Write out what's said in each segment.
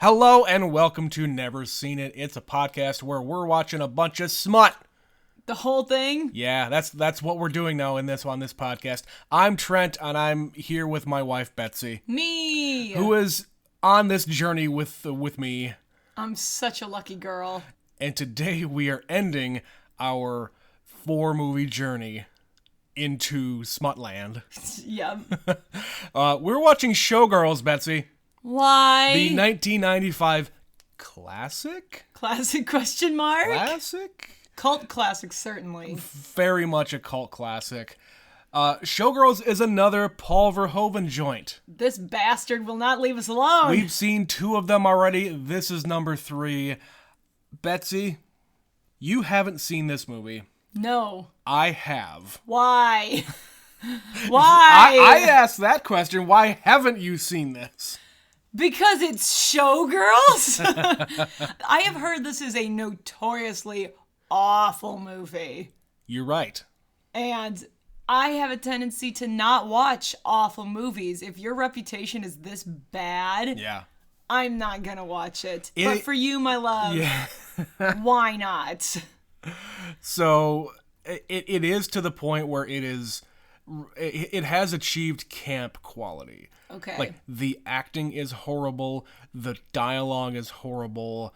Hello and welcome to Never Seen It. It's a podcast where we're watching a bunch of smut. The whole thing? Yeah, that's what we're doing now on this podcast. I'm Trent and I'm here with my wife Betsy. Me! Who is on this journey with me. I'm such a lucky girl. And today we are ending our 4-movie journey into Smutland. Yep. We're watching Showgirls, Betsy. Why? The 1995 classic? Classic question mark? Classic? Cult classic, certainly. Very much a cult classic. Showgirls is another Paul Verhoeven joint. This bastard will not leave us alone. We've seen 2 of them already. This is number 3. Betsy, you haven't seen this movie. No. I have. Why? Why? I asked that question. Why haven't you seen this? Because it's Showgirls? I have heard this is a notoriously awful movie. You're right. And I have a tendency to not watch awful movies. If your reputation is this bad, Yeah. I'm not gonna watch it. But for you, my love, Yeah. why not? So it is to the point where it has achieved camp quality. Okay. Like, the acting is horrible. The dialogue is horrible.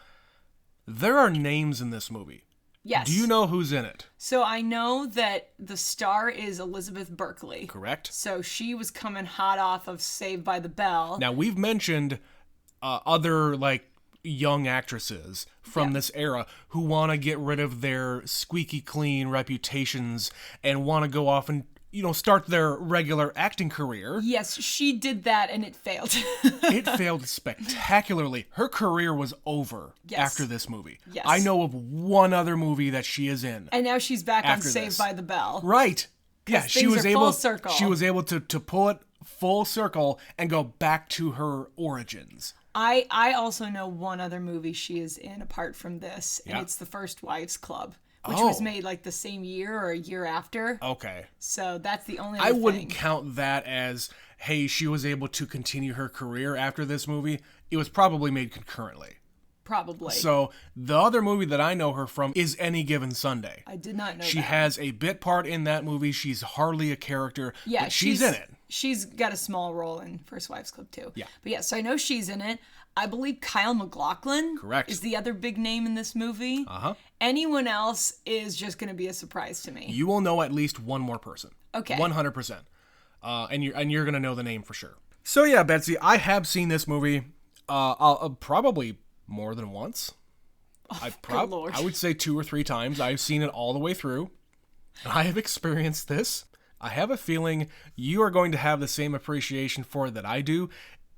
There are names in this movie. Yes. Do you know who's in it? So I know that the star is Elizabeth Berkley. Correct. So she was coming hot off of Saved by the Bell. Now, we've mentioned other, young actresses from this era who want to get rid of their squeaky clean reputations and want to go off and start their regular acting career. Yes, she did that and it failed. It failed spectacularly. Her career was over after this movie. Yes. I know of one other movie that she is in. And now she's back on After Saved this. by the Bell. Right. Yeah, she things was are able full circle. She was able to pull it full circle and go back to her origins. I also know one other movie she is in apart from this, and Yeah. it's The First Wives Club, which was Oh. made the same year or a year after. Okay. So that's the only I other wouldn't thing. count that as, hey, she was able to continue her career after this movie. It was probably made concurrently. Probably. So the other movie that I know her from is Any Given Sunday. I did not know She that. has a bit part in that movie. She's hardly a character, Yeah, but she's in it. She's got a small role in First Wives Club too. Yeah. But yeah, so I know she's in it. I believe Kyle MacLachlan Correct. is the other big name in this movie. Uh-huh. Anyone else is just going to be a surprise to me. You will know at least one more person. Okay. 100%. And you're going to know the name for sure. So yeah, Betsy, I have seen this movie probably more than once. Good Lord. I would say 2 or 3 times. I've seen it all the way through. I have experienced this. I have a feeling you are going to have the same appreciation for it that I do,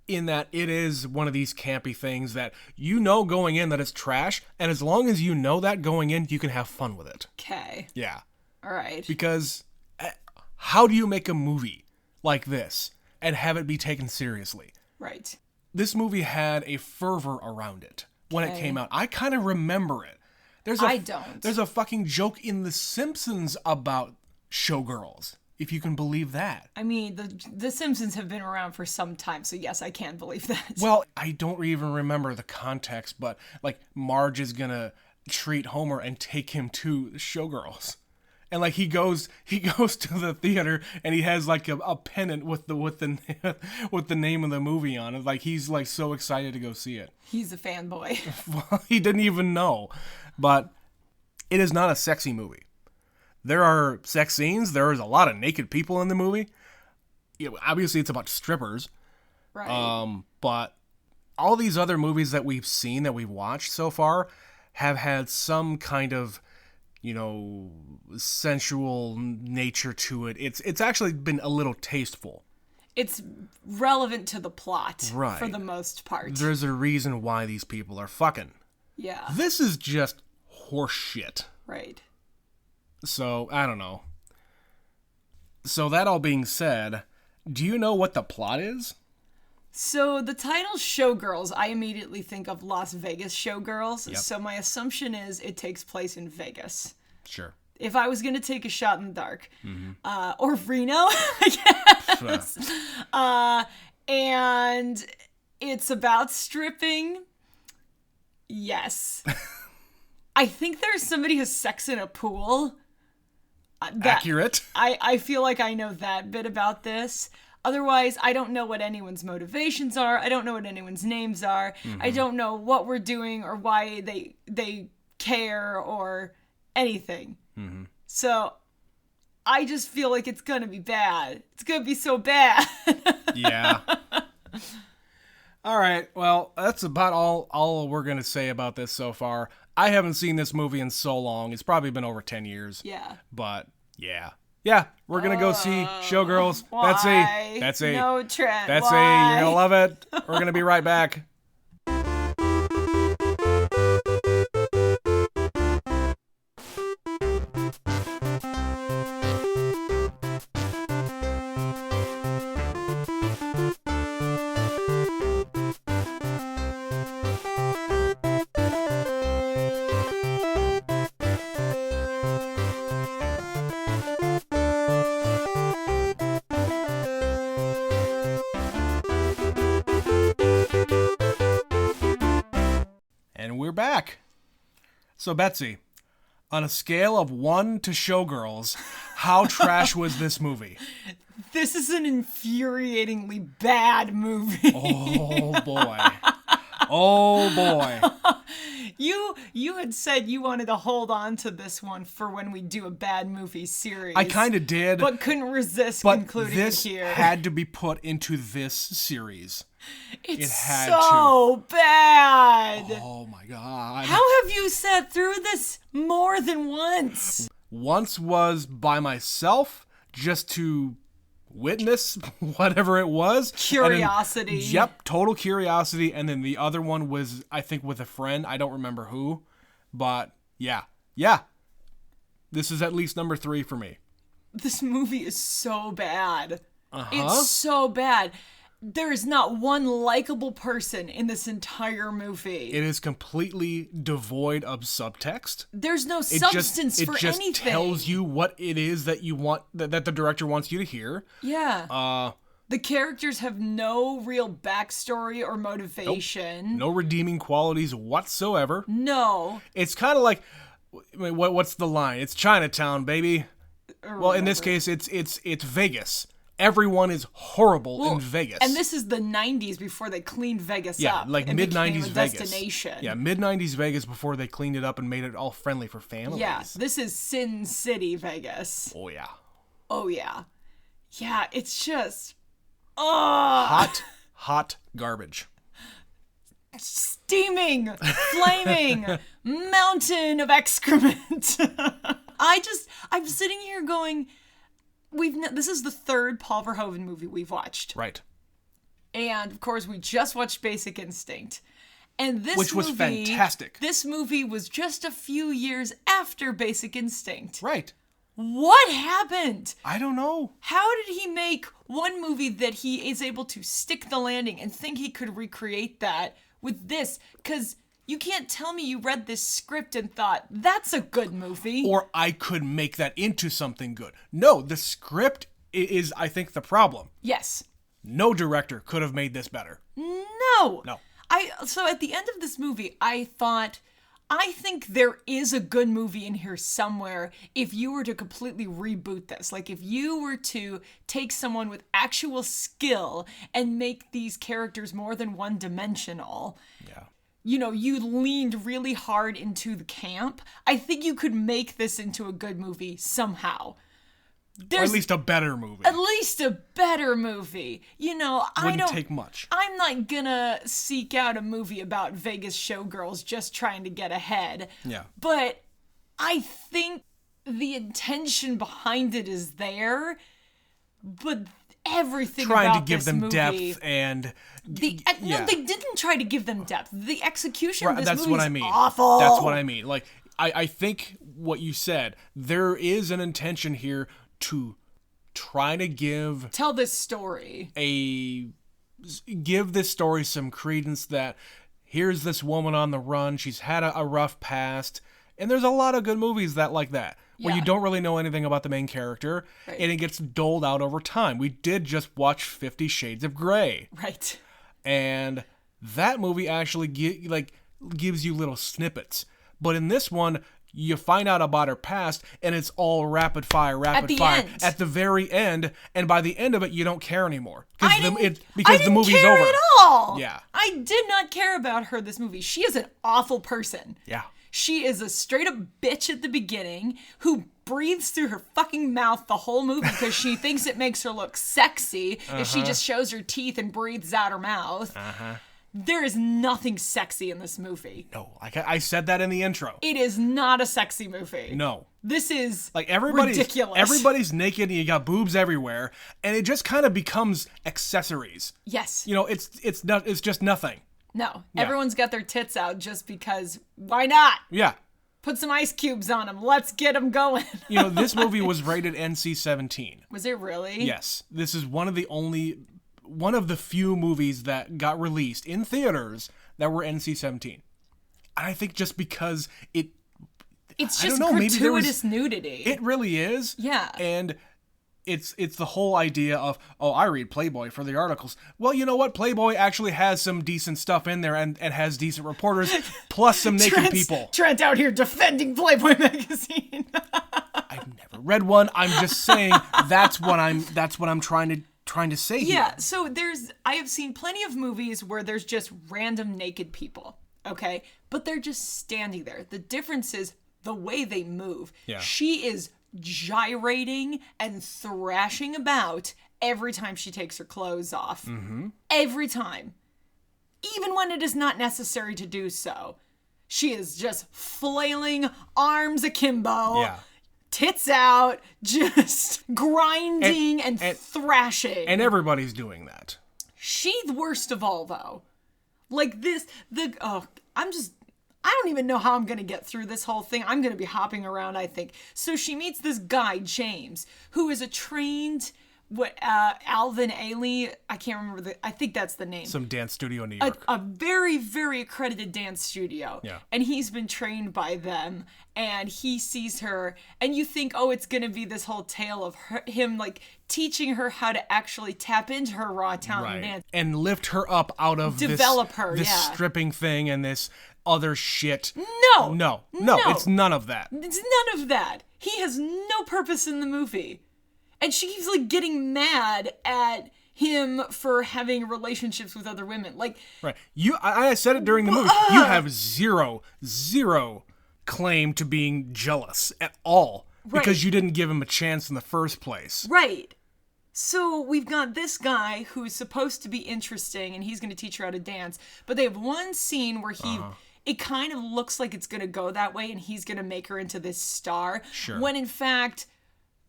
in that it is one of these campy things that you know going in that it's trash, and as long as you know that going in, you can have fun with it. Okay. Yeah. All right. Because how do you make a movie like this and have it be taken seriously? Right. This movie had a fervor around it when it Okay. came out. I kind of remember it. I don't. There's a fucking joke in The Simpsons about Showgirls, if you can believe that. I mean, the Simpsons have been around for some time, so yes, I can believe that. Well, I don't even remember the context, but Marge is gonna treat Homer and take him to Showgirls. And he goes to the theater and he has a pennant with the with the name of the movie on it. He's so excited to go see it. He's a fanboy. Well, he didn't even know. But it is not a sexy movie. There are sex scenes. There is a lot of naked people in the movie. Obviously, it's about strippers. Right. But all these other movies that we've seen, that we've watched so far, have had some kind of, sensual nature to it. It's actually been a little tasteful. It's relevant to the plot, Right. for the most part. There's a reason why these people are fucking. Yeah. This is just horse shit. Right. So, I don't know. So, that all being said, do you know what the plot is? So the title Showgirls, I immediately think of Las Vegas Showgirls. Yep. So my assumption is it takes place in Vegas. Sure. If I was going to take a shot in the dark. Or Reno, I guess. And it's about stripping. Yes. I think there's somebody who has sex in a pool. Accurate. I feel like I know that bit about this. Otherwise, I don't know what anyone's motivations are. I don't know what anyone's names are. I don't know what we're doing or why they care or anything. So I just feel like it's going to be bad. It's going to be so bad. Yeah. All right. Well, that's about all we're going to say about this so far. I haven't seen this movie in so long. It's probably been over 10 years. Yeah. But yeah. Yeah, we're going to go see Showgirls. Why? That's a. No, Trent. That's why? You're going to love it. We're going to be right back. And we're back. So, Betsy, on a scale of 1 to Showgirls, how trash was this movie? This is an infuriatingly bad movie. Oh, boy. Oh, boy. You had said you wanted to hold on to this one for when we do a bad movie series. I kind of did. But couldn't resist But including this it here. had to be put into this series. It's it had so bad. Oh, my God. How have you sat through this more than once? Once was by myself just to witness whatever it was. Curiosity. And then, yep, total curiosity. And then the other one was, I think, with a friend. I don't remember who. But yeah. This is at least number 3 for me. This movie is so bad. It's so bad. There is not one likable person in this entire movie. It is completely devoid of subtext. There's no substance for anything. It just tells you what it is that you want, that the director wants you to hear. Yeah. The characters have no real backstory or motivation. No redeeming qualities whatsoever. No. It's kind of like, I mean, what's the line? It's Chinatown, baby. Well, in this case, it's Vegas. Everyone is horrible in Vegas. And this is the 90s before they cleaned Vegas up. Yeah, like mid-90s Vegas. Destination. Yeah, mid-90s Vegas before they cleaned it up and made it all friendly for families. Yeah, this is Sin City, Vegas. Oh, yeah. Oh, yeah. Yeah, it's just... Hot garbage. Steaming, flaming, mountain of excrement. I'm sitting here going... This is the third Paul Verhoeven movie we've watched. Right. And, of course, we just watched Basic Instinct. And Which was fantastic. This movie was just a few years after Basic Instinct. Right. What happened? I don't know. How did he make one movie that he is able to stick the landing and think he could recreate that with this? Because... you can't tell me you read this script and thought, that's a good movie. Or I could make that into something good. No, the script is, I think, the problem. Yes. No director could have made this better. No. No. So at the end of this movie, I thought, I think there is a good movie in here somewhere if you were to completely reboot this. Like if you were to take someone with actual skill and make these characters more than one-dimensional. Yeah. You know, you leaned really hard into the camp. I think you could make this into a good movie somehow. Or at least a better movie. At least a better movie. You know, Wouldn't take much. I'm not gonna seek out a movie about Vegas showgirls just trying to get ahead. Yeah. But I think the intention behind it is there. But everything trying about to give this them movie, depth and no, they didn't try to give them depth. The execution of this that's movie what is I mean. awful. That's what I mean. Like I think what you said, there is an intention here to try to tell this story. Give this story some credence that here's this woman on the run. She's had a rough past. And there's a lot of good movies like that. Where you don't really know anything about the main character, and it gets doled out over time. We did just watch 50 Shades of Grey. Right. And that movie actually gives you little snippets. But in this one, you find out about her past, and it's all rapid fire End. at the very end. And by the end of it, you don't care anymore I because the movie's care over. At all. Yeah, I did not care about her this movie. She is an awful person. yeah. She is a straight up bitch at the beginning who breathes through her fucking mouth the whole movie because she thinks it makes her look sexy if she just shows her teeth and breathes out her mouth. There is nothing sexy in this movie. No, I said that in the intro. It is not a sexy movie. No. This is Like ridiculous. Everybody's naked and you got boobs everywhere, and it just kind of becomes accessories. Yes. You know, it's just nothing. No. Everyone's got their tits out just because. Why not? Yeah. Put some ice cubes on them. Let's get them going. You know, this movie was rated NC-17. Was it really? Yes. This is one of the few movies that got released in theaters that were NC-17. And I think just because it's just gratuitous nudity. It really is. Yeah. And it's the whole idea of, oh, I read Playboy for the articles. Well, you know what? Playboy actually has some decent stuff in there and has decent reporters, plus some naked people. Trent out here defending Playboy magazine. I've never read one. I'm just saying that's what I'm trying to say here. Yeah, so I have seen plenty of movies where there's just random naked people, okay? But they're just standing there. The difference is the way they move. Yeah. She is gyrating and thrashing about every time she takes her clothes off. Mm-hmm. Every time. Even when it is not necessary to do so. She is just flailing, arms akimbo. Yeah. Tits out, just grinding and thrashing. And everybody's doing that. She's the worst of all, though. Like I don't even know how I'm going to get through this whole thing. I'm going to be hopping around, I think. So she meets this guy, James, who is a trained, Alvin Ailey, I can't remember I think that's the name. Some dance studio in New York. A very, very accredited dance studio. Yeah. And he's been trained by them, and he sees her, and you think, oh, it's going to be this whole tale of him, like, teaching her how to actually tap into her raw talent and dance. And lift her up out of this stripping thing and this other shit. No, it's none of that. It's none of that. He has no purpose in the movie. And she keeps, like, getting mad at him for having relationships with other women. Like, right. I said it during the movie. You have zero claim to being jealous at all. Right. Because you didn't give him a chance in the first place. Right. So we've got this guy who's supposed to be interesting, and he's going to teach her how to dance. But they have one scene where it kind of looks like it's going to go that way, and he's going to make her into this star. Sure. When in fact,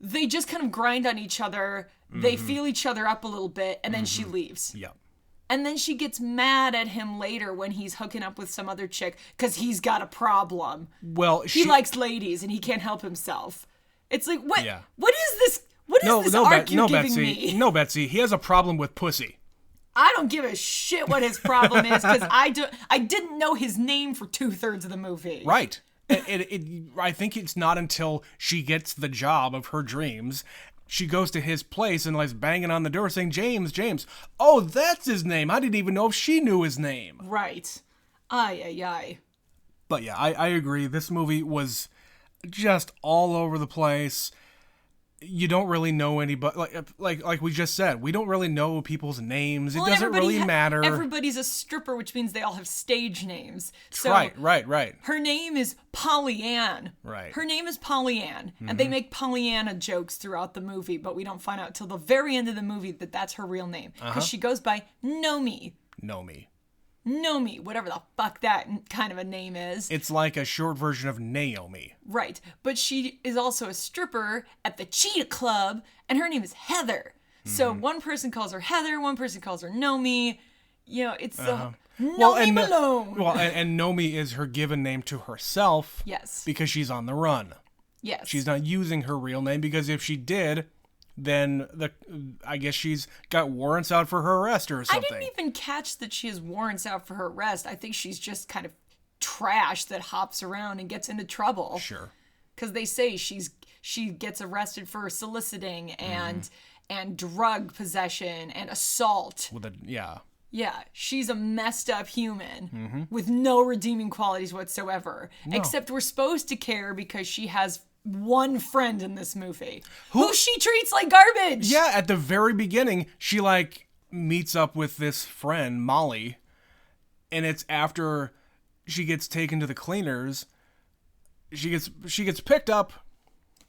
they just kind of grind on each other. They feel each other up a little bit, and then she leaves. Yep. And then she gets mad at him later when he's hooking up with some other chick because he's got a problem. Well, he likes ladies and he can't help himself. It's like, what? Yeah. What is this? What is this arc you're giving me? No, Betsy. He has a problem with pussy. I don't give a shit what his problem is because I didn't know his name for 2/3 of the movie. Right. I think it's not until she gets the job of her dreams, she goes to his place and like banging on the door saying, James. Oh, that's his name. I didn't even know if she knew his name. Right. Ay. But yeah, I agree. This movie was just all over the place. You don't really know anybody, like we just said, we don't really know people's names. It doesn't really matter. Everybody's a stripper, which means they all have stage names. So right. Her name is Pollyann. Right. Her name is Pollyann, and they make Pollyanna jokes throughout the movie, but we don't find out till the very end of the movie that that's her real name because she goes by Nomi, whatever the fuck that kind of a name is. It's like a short version of Naomi. Right. But she is also a stripper at the Cheetah Club, and her name is Heather. So one person calls her Heather, one person calls her Nomi. You know, it's Nomi Malone. And Nomi is her given name to herself. Yes. Because she's on the run. Yes. She's not using her real name because if she did, then I guess she's got warrants out for her arrest or something. I didn't even catch that she has warrants out for her arrest. I think she's just kind of trash that hops around and gets into trouble. Sure. Because they say she gets arrested for soliciting and drug possession and assault. Yeah. Yeah, she's a messed up human with no redeeming qualities whatsoever. No. Except we're supposed to care because she has one friend in this movie who she treats like garbage. Yeah, at the very beginning, she like meets up with this friend, Molly, and it's after she gets taken to the cleaners. She gets picked up.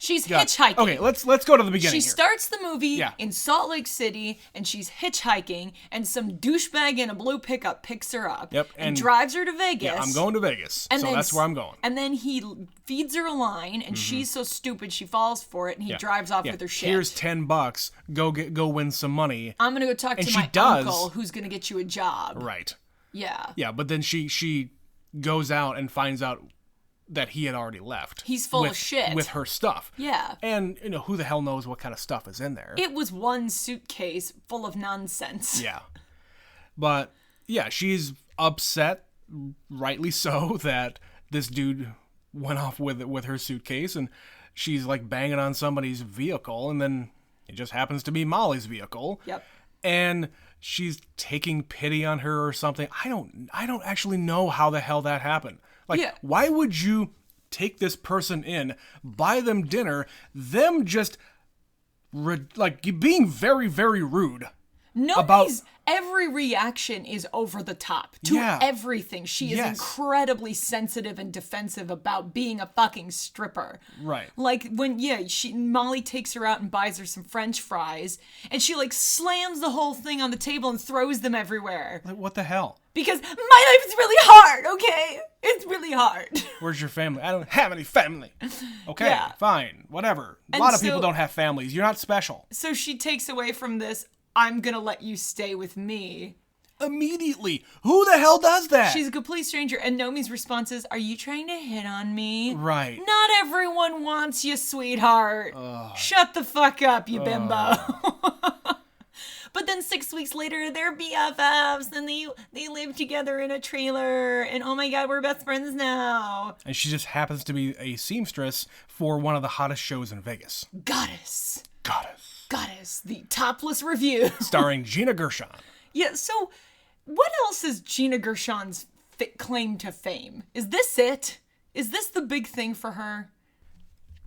She's hitchhiking. Okay, let's go to the beginning. She here. starts the movie Yeah. in Salt Lake City, and she's hitchhiking, and some douchebag in a blue pickup picks her up Yep, and and- drives her to Vegas. Yeah, I'm going to Vegas, so that's where I'm going. And then he feeds her a line, and she's so stupid she falls for it, and he drives off Yeah. with her shit. Here's $10. Go win some money. I'm gonna go talk to And my she does. uncle, who's gonna get you a job. Right. Yeah. Yeah, but then she goes out and finds out that he had already left. He's full of shit. With her stuff. Yeah. And, who the hell knows what kind of stuff is in there. It was one suitcase full of nonsense. Yeah. But, yeah, she's upset, rightly so, that this dude went off with her suitcase, and she's, like, banging on somebody's vehicle, and then it just happens to be Molly's vehicle. Yep. And she's taking pity on her or something. I don't actually know how the hell that happened. Like, Yeah. why would you take this person in, buy them dinner, them just being very, very rude? Every reaction is over the top to everything. She is incredibly sensitive and defensive about being a fucking stripper. Right. Like when Molly takes her out and buys her some French fries, and she like slams the whole thing on the table and throws them everywhere. Like, what the hell? Because my life is really hard, okay? It's really hard. Where's your family? I don't have any family. Okay, Yeah. fine, whatever. A And lot of so- people don't have families. You're not special. So she takes away from this, I'm gonna let you stay with me. Immediately. Who the hell does that? She's a complete stranger, and Nomi's response is, are you trying to hit on me? Right. Not everyone wants you, sweetheart. Shut the fuck up, you bimbo. But then 6 weeks later, they're BFFs, and they live together in a trailer, and oh my god, we're best friends now. And she just happens to be a seamstress for one of the hottest shows in Vegas. Goddess, the topless review. Starring Gina Gershon. Yeah, so what else is Gina Gershon's claim to fame? Is this it? Is this the big thing for her?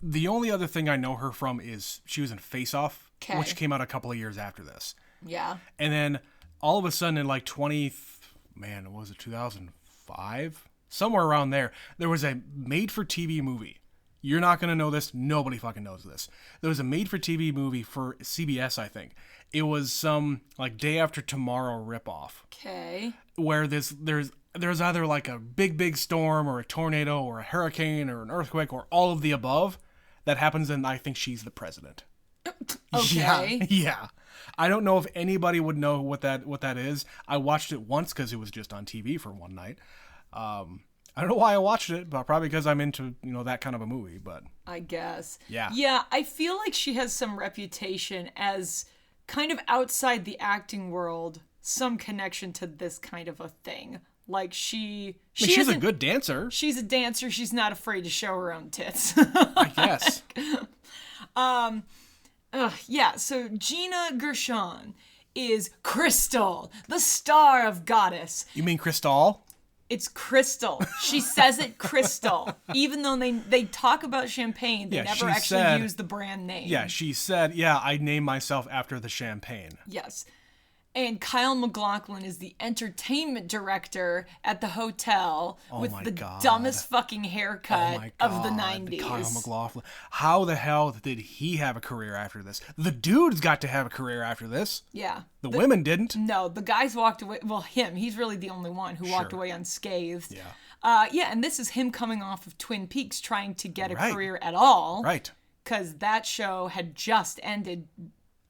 The only other thing I know her from is she was in Face Off, 'Kay. which came out a couple of years after this. Yeah. And then all of a sudden in like 2005? Somewhere around there was a made-for-TV movie. You're not going to know this. Nobody fucking knows this. There was a made-for-TV movie for CBS, I think. It was some like Day After Tomorrow ripoff. Okay. Where there's either like a big storm or a tornado or a hurricane or an earthquake or all of the above that happens, and I think she's the president. Okay. Yeah. I don't know if anybody would know what that is. I watched it once because it was just on TV for one night. I don't know why I watched it, but probably because I'm into, that kind of a movie, but I guess. Yeah. Yeah, I feel like she has some reputation as kind of outside the acting world, some connection to this kind of a thing. Like she's a good dancer. She's a dancer. She's not afraid to show her own tits. I guess. Yeah, so Gina Gershon is Crystal, the star of Goddess. You mean Crystal? It's Crystal. She says it Crystal. Even though they talk about champagne, they never actually use the brand name. Yeah, she said, I named myself after the champagne. Yes. And Kyle MacLachlan is the entertainment director at the hotel with the dumbest fucking haircut of the 90s. Kyle MacLachlan. How the hell did he have a career after this? The dude's got to have a career after this. Yeah. The women didn't. No, the guys walked away. Well, him. He's really the only one who walked away unscathed. Yeah. Yeah, and this is him coming off of Twin Peaks trying to get a career at all. Right. Because that show had just ended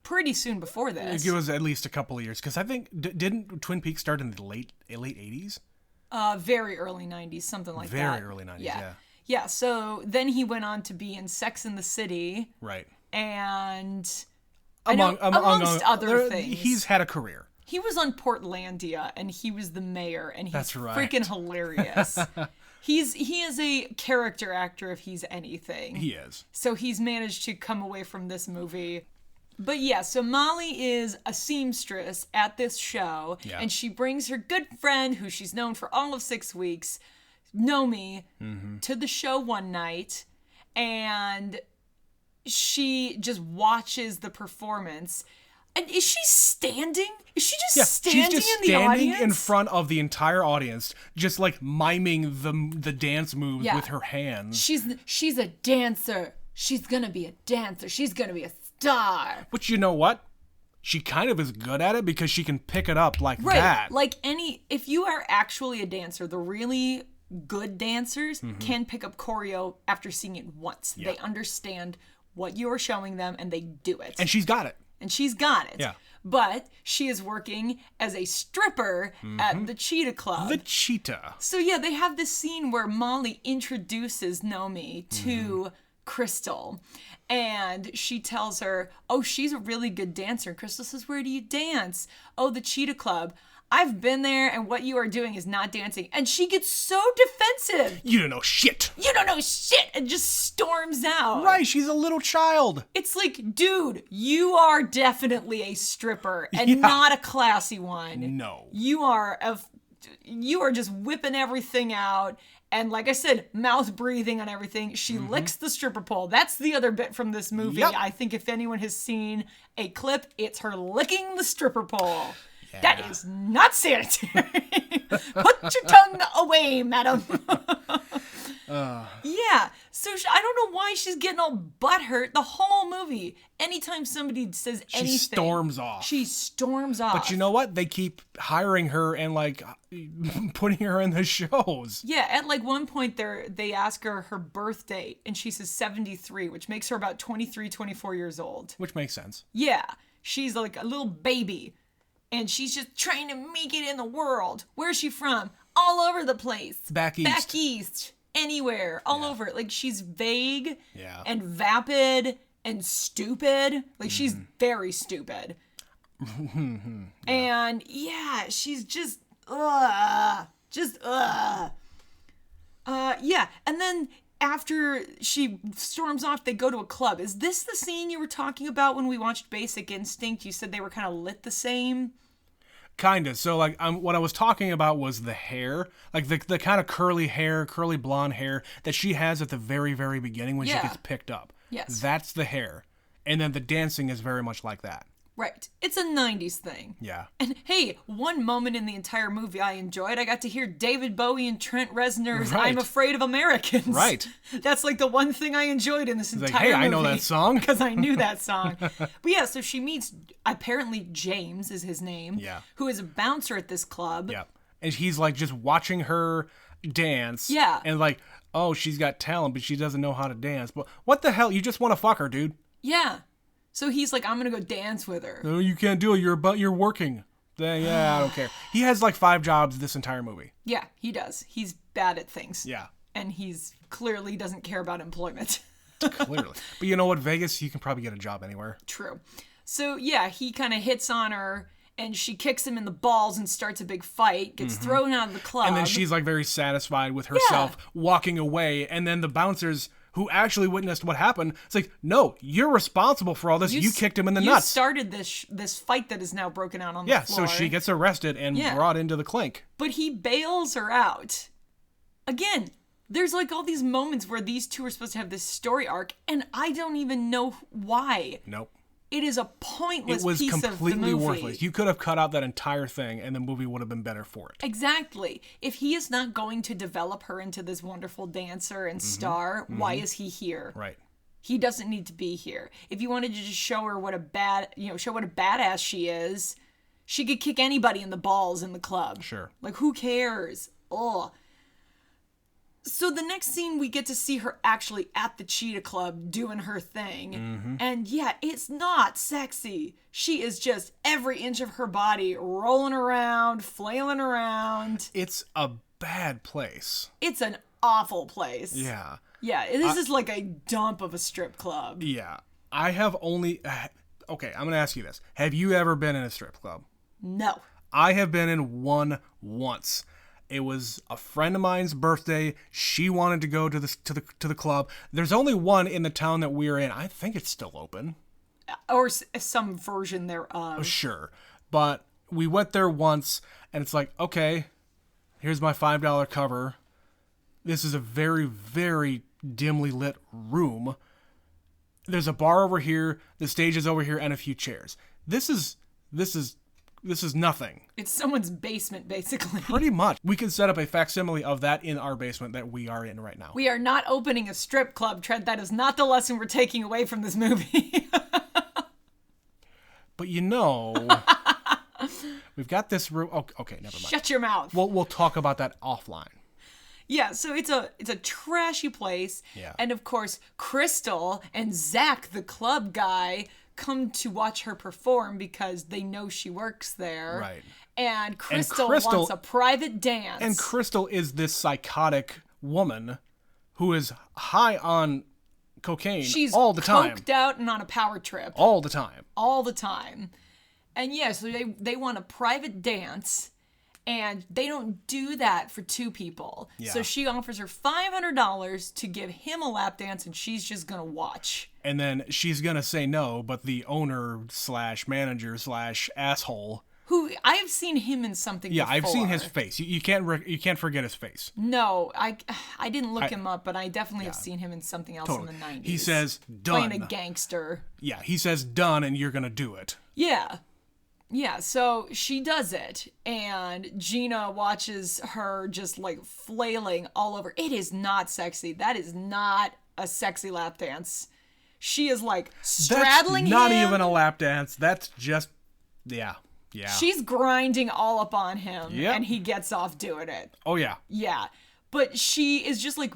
pretty soon before this. It was at least a couple of years, because I think didn't Twin Peaks start in the late 80s? Very early 90s, something like that. Very early 90s, yeah. Yeah, so then he went on to be in Sex and the City. Right. And amongst other things. He's had a career. He was on Portlandia, and he was the mayor, and he's freaking hilarious. He is a character actor if he's anything. He is. So he's managed to come away from this movie But yeah, so Molly is a seamstress at this show, Yeah. and she brings her good friend, who she's known for all of 6 weeks, Nomi, to the show one night, and she just watches the performance. And is she standing? Is she just standing she's just in the standing audience? in front of the entire audience, just like miming the dance moves with her hands. She's a dancer. She's gonna be a dancer. She's gonna be a star. But you know what? She kind of is good at it because she can pick it up like Right. that. Like if you are actually a dancer, the really good dancers can pick up choreo after seeing it once. Yeah. They understand what you are showing them and they do it. And she's got it. And she's got it. Yeah. But she is working as a stripper at the Cheetah Club. The cheetah. So yeah, they have this scene where Molly introduces Nomi to Crystal. And she tells her, oh, she's a really good dancer. And Crystal says, where do you dance? Oh, the Cheetah Club. I've been there, and what you are doing is not dancing. And she gets so defensive. You don't know shit. You don't know shit. And just storms out. Right, she's a little child. It's like, dude, you are definitely a stripper and not a classy one. No. You are just whipping everything out. And like I said, mouth breathing on everything. She licks the stripper pole. That's the other bit from this movie. Yep. I think if anyone has seen a clip, it's her licking the stripper pole. Yeah. That is not sanitary. Put your tongue away, madam. Yeah. So I don't know why she's getting all butthurt the whole movie. Anytime somebody says anything, She storms off. She storms off. But you know what? They keep hiring her and like putting her in the shows. Yeah, at like one point they ask her her birth date and she says 73, which makes her about 23, 24 years old. Which makes sense. Yeah, she's like a little baby and she's just trying to make it in the world. Where's she from? All over the place. Back east. Back east. Anywhere. All over. Like she's vague and vapid and stupid. Like she's very stupid. And yeah, she's just yeah. And then after she storms off, they go to a club. Is this the scene you were talking about when we watched Basic Instinct? You said they were kind of lit the same. Kinda. So like what I was talking about was the hair, like the kind of curly hair, curly blonde hair that she has at the very, very beginning when she gets picked up. Yes. That's the hair. And then the dancing is very much like that. Right. It's a 90s thing. Yeah. And hey, one moment in the entire movie I enjoyed, I got to hear David Bowie and Trent Reznor's I'm Afraid of Americans. Right. That's like the one thing I enjoyed in this entire movie. Like, hey, I know that song. Because I knew that song. But yeah, so she meets, apparently James is his name. Yeah. Who is a bouncer at this club. Yeah. And he's like just watching her dance. Yeah. And like, oh, she's got talent, but she doesn't know how to dance. But what the hell? You just want to fuck her, dude. Yeah. So he's like, I'm going to go dance with her. No, you can't do it. You're working. Yeah, I don't care. He has like 5 jobs this entire movie. Yeah, he does. He's bad at things. Yeah. And he's clearly doesn't care about employment. Clearly. But you know what? Vegas, you can probably get a job anywhere. True. So yeah, he kind of hits on her and she kicks him in the balls and starts a big fight, gets thrown out of the club. And then she's like very satisfied with herself walking away. And then the bouncers who actually witnessed what happened, it's like, no, you're responsible for all this. You kicked him in the nuts. You started this fight that is now broken out on the floor. So she gets arrested and brought into the clink. But he bails her out. Again, there's like all these moments where these two are supposed to have this story arc, and I don't even know why. Nope. It is a pointless piece of the movie. It was completely worthless. You could have cut out that entire thing, and the movie would have been better for it. Exactly. If he is not going to develop her into this wonderful dancer and star, why is he here? Right. He doesn't need to be here. If you wanted to just show her what a badass she is, she could kick anybody in the balls in the club. Sure. Like, who cares? Ugh. So the next scene, we get to see her actually at the Cheetah Club doing her thing. And yeah, it's not sexy. She is just every inch of her body rolling around, flailing around. It's a bad place. It's an awful place. Yeah. Yeah, this is like a dump of a strip club. Yeah. I have only... Okay, I'm going to ask you this. Have you ever been in a strip club? No. I have been in one once. It was a friend of mine's birthday. She wanted to go to the club. There's only one in the town that we're in. I think it's still open. or some version thereof. Sure. But we went there once, and it's like, okay, here's my $5 cover. This is a very, very dimly lit room. There's a bar over here, the stage is over here, and a few chairs. This is nothing. It's someone's basement, basically. Pretty much. We could set up a facsimile of that in our basement that we are in right now. We are not opening a strip club, Trent. That is not the lesson we're taking away from this movie. But we've got this room. Oh, okay, never mind. Shut your mouth. We'll talk about that offline. Yeah, so it's a trashy place. Yeah. And of course, Crystal and Zach, the club guy, come to watch her perform because they know she works there. Right. And Crystal wants a private dance. And Crystal is this psychotic woman who is high on cocaine all the time. She's coked out and on a power trip. All the time. All the time. And yeah, so they want a private dance. And they don't do that for two people. Yeah. So she offers her $500 to give him a lap dance, and she's just going to watch. And then she's going to say no, but the owner / manager / asshole. Who, I've seen him in something before. I've seen his face. You can't forget his face. No, I didn't look him up, but I definitely have seen him in something else in the 90s. He says, done. Playing a gangster. Yeah, he says, done, and you're going to do it. Yeah. Yeah, so she does it, and Gina watches her just, like, flailing all over. It is not sexy. That is not a sexy lap dance. She is, like, straddling him. That's not even a lap dance. That's just, yeah. She's grinding all up on him, and he gets off doing it. Oh, yeah. Yeah, but she is just, like,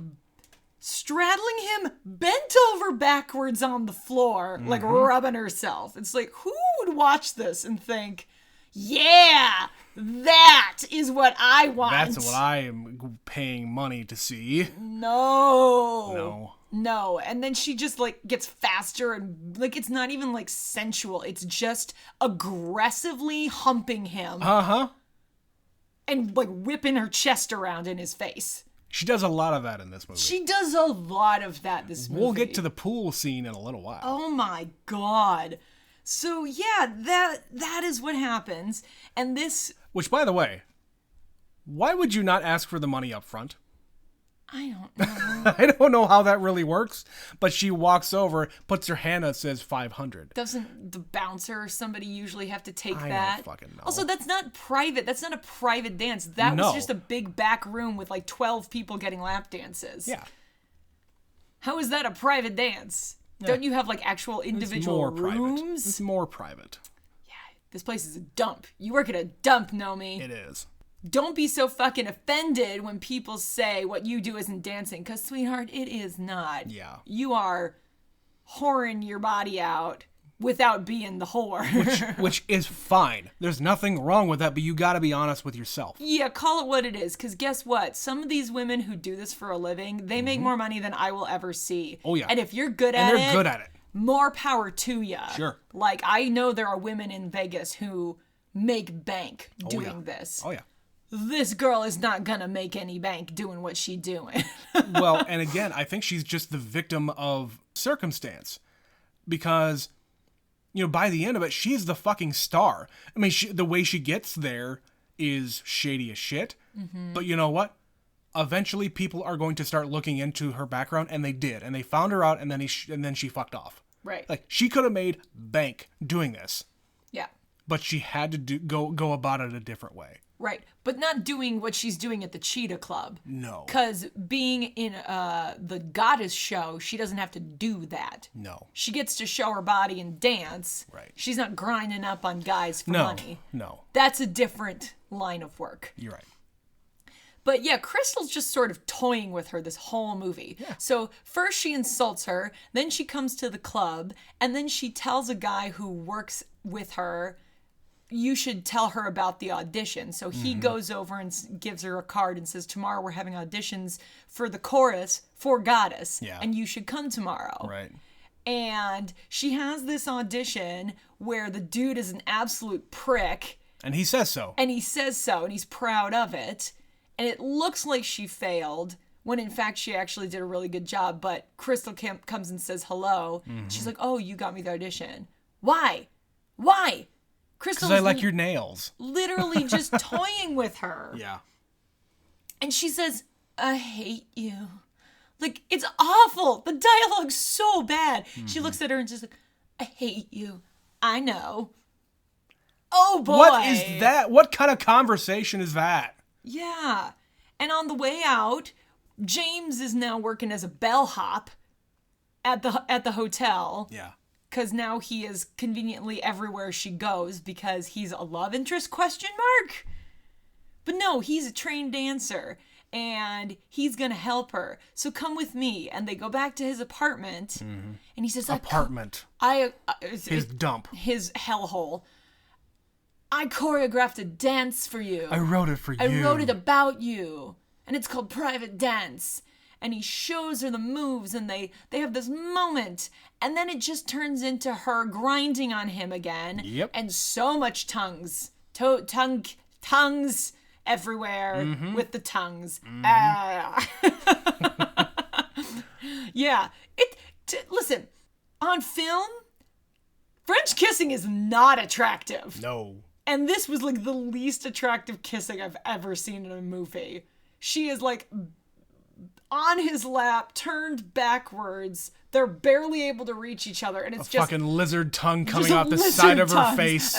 straddling him bent over backwards on the floor, like rubbing herself. It's like, who would watch this and think, yeah, that is what I want? That's what I am paying money to see. No. And then she just, like, gets faster and, like, it's not even, like, sensual. It's just aggressively humping him. Uh-huh. And, like, whipping her chest around in his face. She does a lot of that in this movie. She does a lot of that this movie. We'll get to the pool scene in a little while. Oh my god. So yeah, that is what happens. And this... Which, by the way, why would you not ask for the money up front? I don't know. I don't know how that really works, but she walks over, puts her hand out, says 500. Doesn't the bouncer or somebody usually have to take I that? don't fucking know. Also, that's not private. That's not a private dance. That was just a big back room with like 12 people getting lap dances. Yeah. How is that a private dance? Yeah. Don't you have like actual individual rooms? It's more private. Yeah, this place is a dump. You work at a dump, Nomi. It is. Don't be so fucking offended when people say what you do isn't dancing, because, sweetheart, it is not. Yeah. You are whoring your body out without being the whore. which is fine. There's nothing wrong with that, but you gotta be honest with yourself. Yeah, call it what it is, because guess what? Some of these women who do this for a living, they make more money than I will ever see. Oh, yeah. And if you're good at it... And they're good at it. More power to ya. Sure. Like, I know there are women in Vegas who make bank doing this. Oh, yeah. This girl is not gonna make any bank doing what she's doing. Well, and again, I think she's just the victim of circumstance. Because, you know, by the end of it, she's the fucking star. I mean, the way she gets there is shady as shit. Mm-hmm. But you know what? Eventually, people are going to start looking into her background, and they did. And they found her out, and then she fucked off. Right. Like, she could have made bank doing this. Yeah. But she had to go about it a different way. Right, but not doing what she's doing at the Cheetah Club. No. Because being in the Goddess show, she doesn't have to do that. No. She gets to show her body and dance. Right. She's not grinding up on guys for money. No. That's a different line of work. You're right. But yeah, Crystal's just sort of toying with her this whole movie. Yeah. So first she insults her, then she comes to the club, and then she tells a guy who works with her, you should tell her about the audition. So he goes over and gives her a card and says, tomorrow we're having auditions for the chorus for Goddess. Yeah. And you should come tomorrow. Right. And she has this audition where the dude is an absolute prick. And he says so. And he's proud of it. And it looks like she failed when in fact she actually did a really good job. But Crystal comes and says hello. Mm-hmm. She's like, oh, you got me the audition. Why? Why? Crystal's Because I like your nails. literally just toying with her. Yeah. And she says, I hate you. Like, it's awful. The dialogue's so bad. She looks at her and just like, I hate you. I know. Oh, boy. What is that? What kind of conversation is that? Yeah. And on the way out, James is now working as a bellhop at the hotel. Yeah. Because now he is conveniently everywhere she goes because he's a love interest ? But no, he's a trained dancer. And he's going to help her. So come with me. And they go back to his apartment. And he says, His dump. His hellhole. I choreographed a dance for you. I wrote it for you. I wrote it about you. And it's called Private Dance. And he shows her the moves. And they have this moment. And then it just turns into her grinding on him again. Yep. And so much tongues. Tongues everywhere with the tongues. Yeah. Listen, on film, French kissing is not attractive. No. And this was like the least attractive kissing I've ever seen in a movie. She is like on his lap, turned backwards. They're barely able to reach each other. And it's just fucking lizard tongue coming just out the side of her face.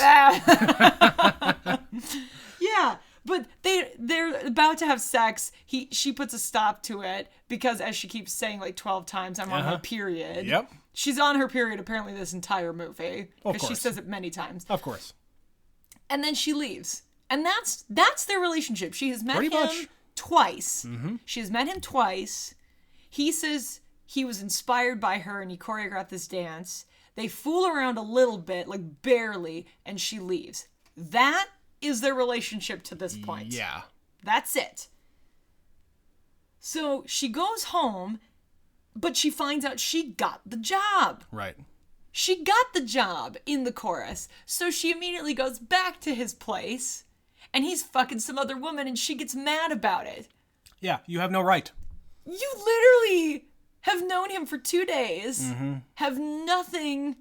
Yeah. But they're about to have sex. She puts a stop to it because, as she keeps saying like 12 times, I'm on my period. Yep. She's on her period apparently this entire movie. Of Because she course. says it many times. Of course. And then she leaves. And that's their relationship. She has met Pretty him much. twice. She has met him twice. He says he was inspired by her and he choreographed this dance. They fool around a little bit, like barely, and she leaves. That is their relationship to this point. Yeah. That's it. So she goes home, but she finds out she got the job. Right. She got the job in the chorus. So she immediately goes back to his place, and he's fucking some other woman, and she gets mad about it. Yeah, you have no right. You literally have known him for 2 days, have nothing.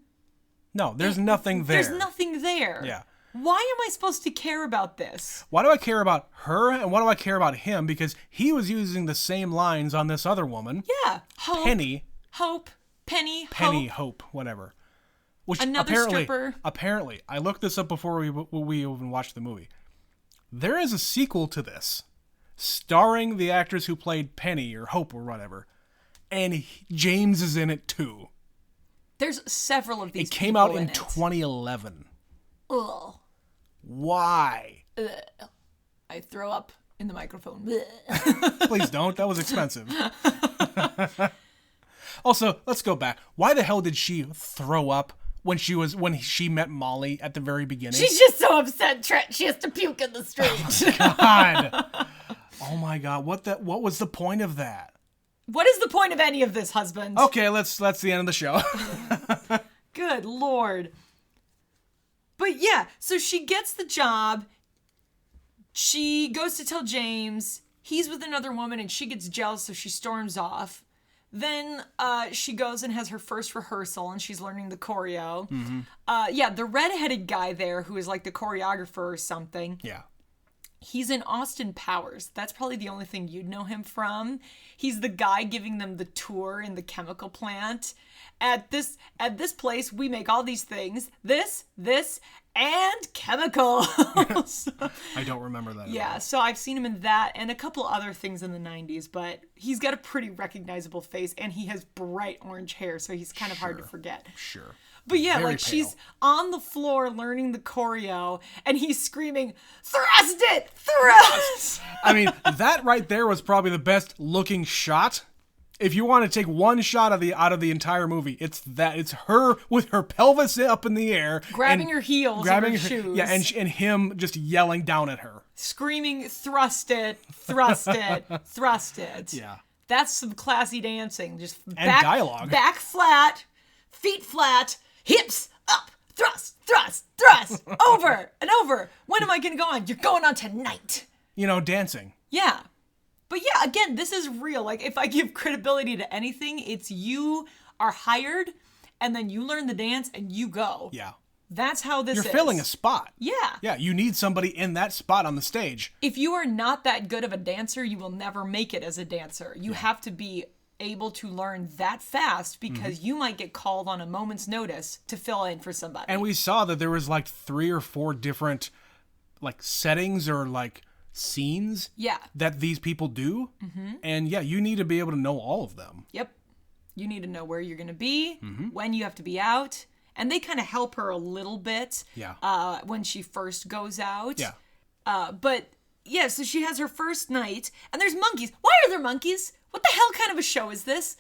No, there's nothing there. There's nothing there. Yeah. Why am I supposed to care about this? Why do I care about her and why do I care about him? Because he was using the same lines on this other woman. Yeah. Hope. Penny. Hope. Penny. Hope. Whatever. Which Another stripper. Apparently, I looked this up before we even watched the movie. There is a sequel to this, starring the actors who played Penny or Hope or whatever, and James is in it too. There's several of these. It came out people in it. 2011. Ugh. Why? I throw up in the microphone. Please don't. That was expensive. Also, let's go back. Why the hell did she throw up when she met Molly at the very beginning? She's just so upset, Trent. She has to puke in the street. God. Oh my God. What was the point of that? What is the point of any of this, husband? Okay, that's the end of the show. Good Lord. But yeah, so she gets the job. She goes to tell James. He's with another woman and she gets jealous, so she storms off. Then she goes and has her first rehearsal and she's learning the choreo. Yeah, the redheaded guy there who is like the choreographer or something. Yeah. He's in Austin Powers. That's probably the only thing you'd know him from. He's the guy giving them the tour in the chemical plant. At this place, we make all these things. This, and chemicals. I don't remember that. Yeah, so I've seen him in that and a couple other things in the 90s, but he's got a pretty recognizable face and he has bright orange hair, so he's kind of hard to forget. Sure. But yeah, Very like pale. she's on the floor learning the choreo and he's screaming, "Thrust it! Thrust!" I mean, that right there was probably the best looking shot. If you want to take one shot out of the entire movie, it's that. It's her with her pelvis up in the air, Grabbing her heels and her shoes. Yeah, and him just yelling down at her. Screaming, "Thrust it! Thrust it! Thrust it!" Yeah. That's some classy dancing. Just dialogue. Back flat, feet flat, hips up, thrust, thrust, thrust, over and over. When am I going to go on? You're going on tonight. Dancing. Yeah. But yeah, again, this is real. Like, if I give credibility to anything, it's you are hired and then you learn the dance and you go. Yeah. That's how this is. You're filling a spot. Yeah. Yeah, you need somebody in that spot on the stage. If you are not that good of a dancer, you will never make it as a dancer. You have to be able to learn that fast because you might get called on a moment's notice to fill in for somebody. And we saw that there was like 3 or 4 different like settings or like scenes that these people do. And yeah, you need to be able to know all of them. Yep. You need to know where you're going to be, when you have to be out. And they kind of help her a little bit when she first goes out. Yeah. But yeah, so she has her first night, and there's monkeys. Why are there monkeys? What the hell kind of a show is this?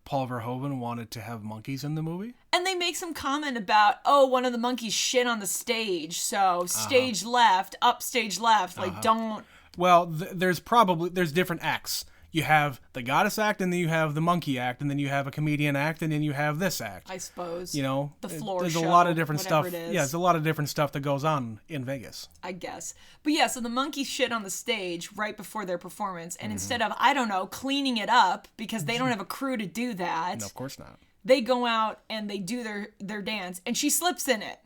Paul Verhoeven wanted to have monkeys in the movie. And they make some comment about, oh, one of the monkeys shit on the stage. So stage left, up stage left. Like, don't. Well, there's different acts. You have the goddess act, and then you have the monkey act, and then you have a comedian act, and then you have this act. I suppose. You know, the floor there's show, a lot of different stuff. It is. Yeah, there's a lot of different stuff that goes on in Vegas. I guess. But yeah, so the monkey shit on the stage right before their performance, and instead of, I don't know, cleaning it up, because they don't have a crew to do that. No, of course not. They go out and they do their dance, and she slips in it.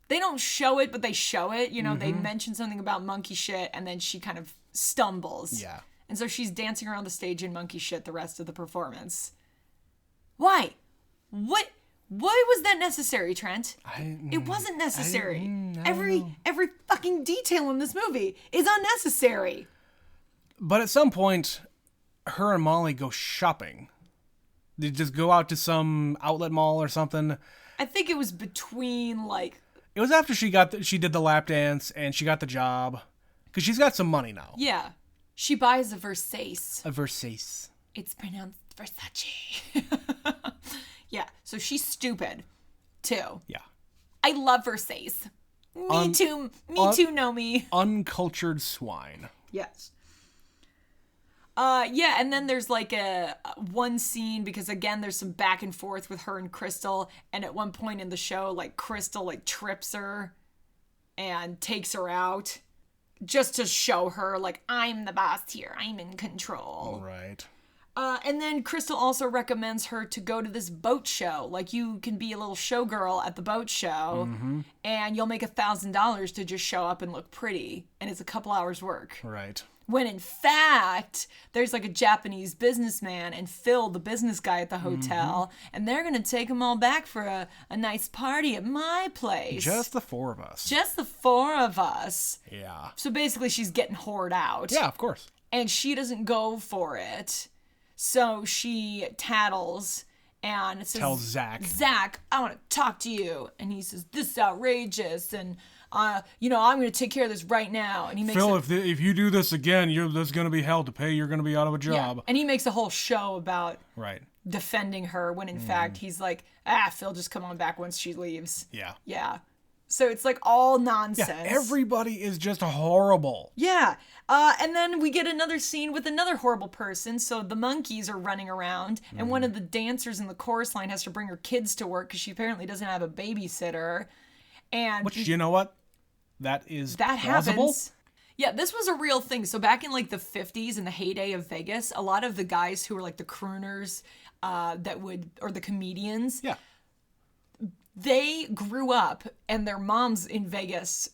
They don't show it, but they show it. You know, they mention something about monkey shit, and then she kind of stumbles. Yeah. And so she's dancing around the stage in monkey shit the rest of the performance. Why? Why was that necessary, Trent? It wasn't necessary. Every fucking detail in this movie is unnecessary. But at some point, her and Molly go shopping. They just go out to some outlet mall or something. I think it was between like. It was after she did the lap dance and she got the job, because she's got some money now. Yeah. She buys a Versace. A Versace. It's pronounced Versace. Yeah, so she's stupid, too. Yeah. I love Versace. Me too, Nomi. Uncultured swine. Yes. Yeah, and then there's like one scene, because again, there's some back and forth with her and Crystal, and at one point in the show, like Crystal like trips her and takes her out. Just to show her, like, I'm the boss here. I'm in control. Right. And then Crystal also recommends her to go to this boat show. Like, you can be a little showgirl at the boat show, and you'll make $1,000 to just show up and look pretty. And it's a couple hours work. Right. When in fact, there's like a Japanese businessman and Phil, the business guy at the hotel, and they're going to take them all back for a nice party at my place. Just the 4 of us. Just the 4 of us. Yeah. So basically she's getting whored out. Yeah, of course. And she doesn't go for it. So she tattles and it says, tells Zach, I want to talk to you. And he says, this is outrageous. And I'm going to take care of this right now. And he makes Phil, if you do this again, there's going to be hell to pay. You're going to be out of a job. Yeah. And he makes a whole show about right. defending her when in fact he's like, Phil, just come on back once she leaves. Yeah. Yeah. So it's like all nonsense. Yeah, everybody is just horrible. Yeah. And then we get another scene with another horrible person. So the monkeys are running around, and one of the dancers in the chorus line has to bring her kids to work because she apparently doesn't have a babysitter. And which, you know what? That plausible. Happens. Yeah, this was a real thing. So back in like the 50s, in the heyday of Vegas, a lot of the guys who were like the crooners or the comedians, yeah, they grew up, and their moms in Vegas,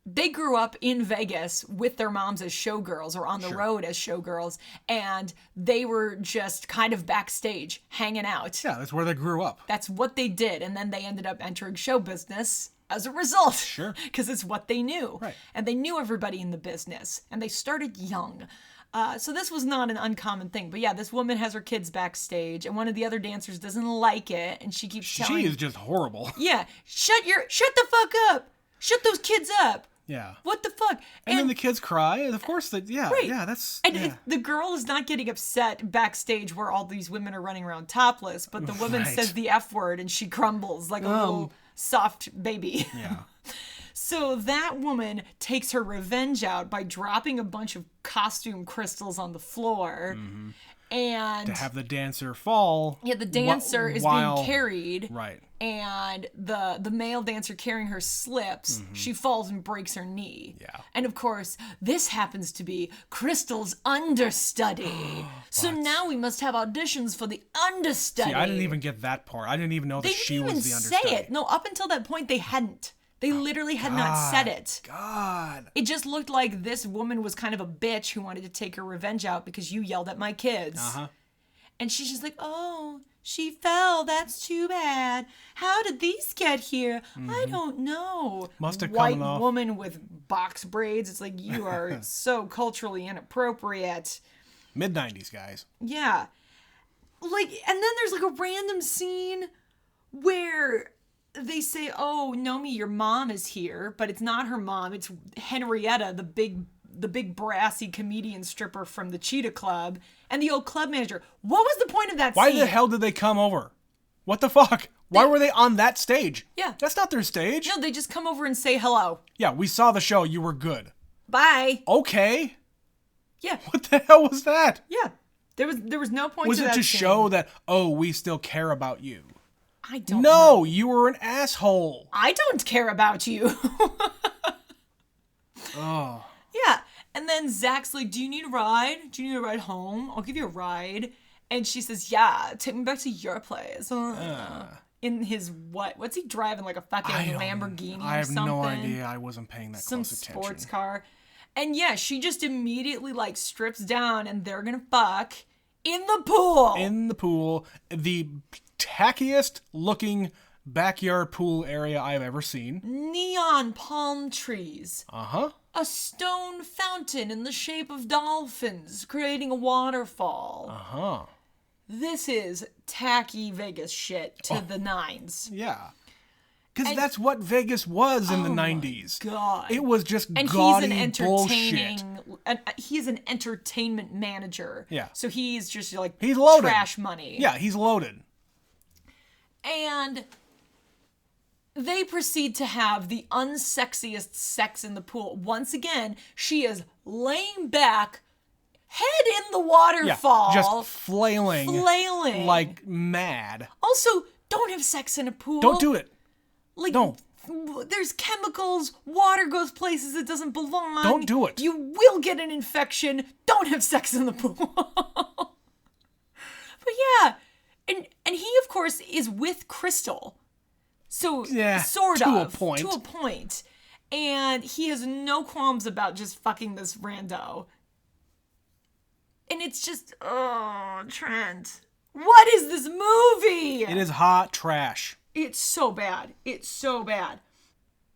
they grew up in Vegas with their moms as showgirls or on the road as showgirls, and they were just kind of backstage hanging out. Yeah, that's where they grew up. That's what they did, and then they ended up entering show business as a result. Sure. Because it's what they knew. Right. And they knew everybody in the business, and they started young. So this was not an uncommon thing. But yeah, this woman has her kids backstage, and one of the other dancers doesn't like it, and she keeps telling... She is just horrible. Yeah. Shut the fuck up! Shut those kids up! Yeah. What the fuck? And then the kids cry. Of course, that's... And the girl is not getting upset backstage where all these women are running around topless, but the woman says the F word, and she crumbles like a little soft baby. Yeah. So that woman takes her revenge out by dropping a bunch of costume crystals on the floor. And to have the dancer fall. Yeah, the dancer is while being carried. Right. And the male dancer carrying her slips. She falls and breaks her knee. Yeah. And of course, this happens to be Crystal's understudy. So now we must have auditions for the understudy. See, I didn't even get that part. I didn't even know that she was the They didn't understudy. even say it. No, up until that point, they hadn't. They literally had not said it. God. It just looked like this woman was kind of a bitch who wanted to take her revenge out because you yelled at my kids. And she's just like, oh, she fell. That's too bad. How did these get here? I don't know. Must have White come off. woman with box braids. It's like, you are so culturally inappropriate. Mid-90s, guys. Yeah. Like, and then there's like a random scene where they say, oh, Nomi, your mom is here, but it's not her mom. It's Henrietta, the big brassy comedian stripper from the Cheetah Club, and the old club manager. What was the point of that Why scene? the hell did they come over? What the fuck? Why were they on that stage? Yeah. That's not their stage. No, they just come over and say hello. Yeah, we saw the show. You were good. Bye. Okay. Yeah. What the hell was that? Yeah. There was no point Was to it that to scene. show that, oh, we still care about you? I don't know. No, you were an asshole. I don't care about you. Oh. Yeah. And then Zach's like, do you need a ride? Do you need a ride home? I'll give you a ride. And she says, yeah, take me back to your place. In his what? What's he driving? Like a fucking Lamborghini or something? I have no idea. I wasn't paying that Some close attention. sports car. And yeah, she just immediately like strips down and they're gonna fuck in the pool. In the pool. The tackiest looking backyard pool area I've ever seen. Neon palm trees. A stone fountain in the shape of dolphins creating a waterfall. This is tacky Vegas shit to the nines. Yeah. Because that's what Vegas was in the 90s. God. It was just And gaudy he's an bullshit. he's an entertainment manager. Yeah. So he's just like He's loaded. trash money. Yeah, he's loaded. And they proceed to have the unsexiest sex in the pool. Once again, she is laying back, head in the waterfall. Yeah, just flailing. Like mad. Also, don't have sex in a pool. Don't do it. Like, Don't. There's chemicals. Water goes places it doesn't belong. Don't do it. You will get an infection. Don't have sex in the pool. But yeah. And he, of course, is with Crystal. So, Yeah, sort to of. a point. To a point. And he has no qualms about just fucking this rando. And it's just, oh, Trent. What is this movie? It is hot trash. It's so bad. It's so bad.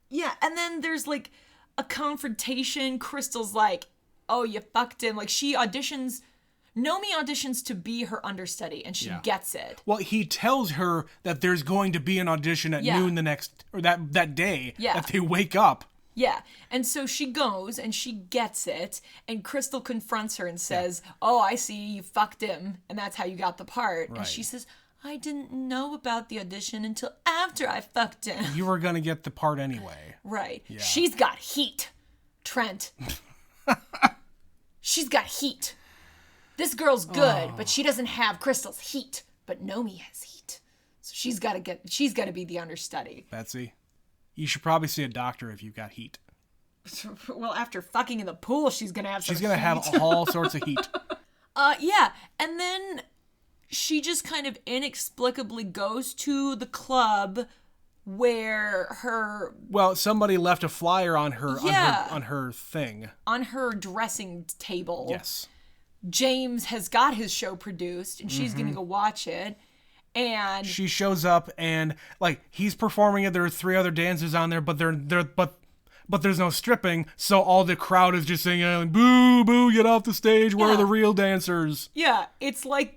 Yeah, and then there's like a confrontation. Crystal's like, oh, you fucked him. Like Nomi auditions to be her understudy and she gets it. Well, he tells her that there's going to be an audition at noon the next, or that day, that they wake up. Yeah, and so she goes and she gets it, and Crystal confronts her and says, oh, I see, you fucked him, and that's how you got the part. Right. And she says, I didn't know about the audition until after I fucked him. You were going to get the part anyway. Right. Yeah. She's got heat, Trent. She's got heat. This girl's good, but she doesn't have Crystal's heat. But Nomi has heat. So she's got to be the understudy. Betsy, you should probably see a doctor if you've got heat. Well, after fucking in the pool, she's going to have some She's going to have all sorts of heat. Yeah. And then she just kind of inexplicably goes to the club where her... Well, somebody left a flyer on her on her thing. On her dressing table. Yes. James has got his show produced, and she's going to go watch it. And she shows up, and like he's performing it. There are 3 other dancers on there, but but there's no stripping, so all the crowd is just saying, "Boo, boo, get off the stage! Where are the real dancers?" Yeah, it's like.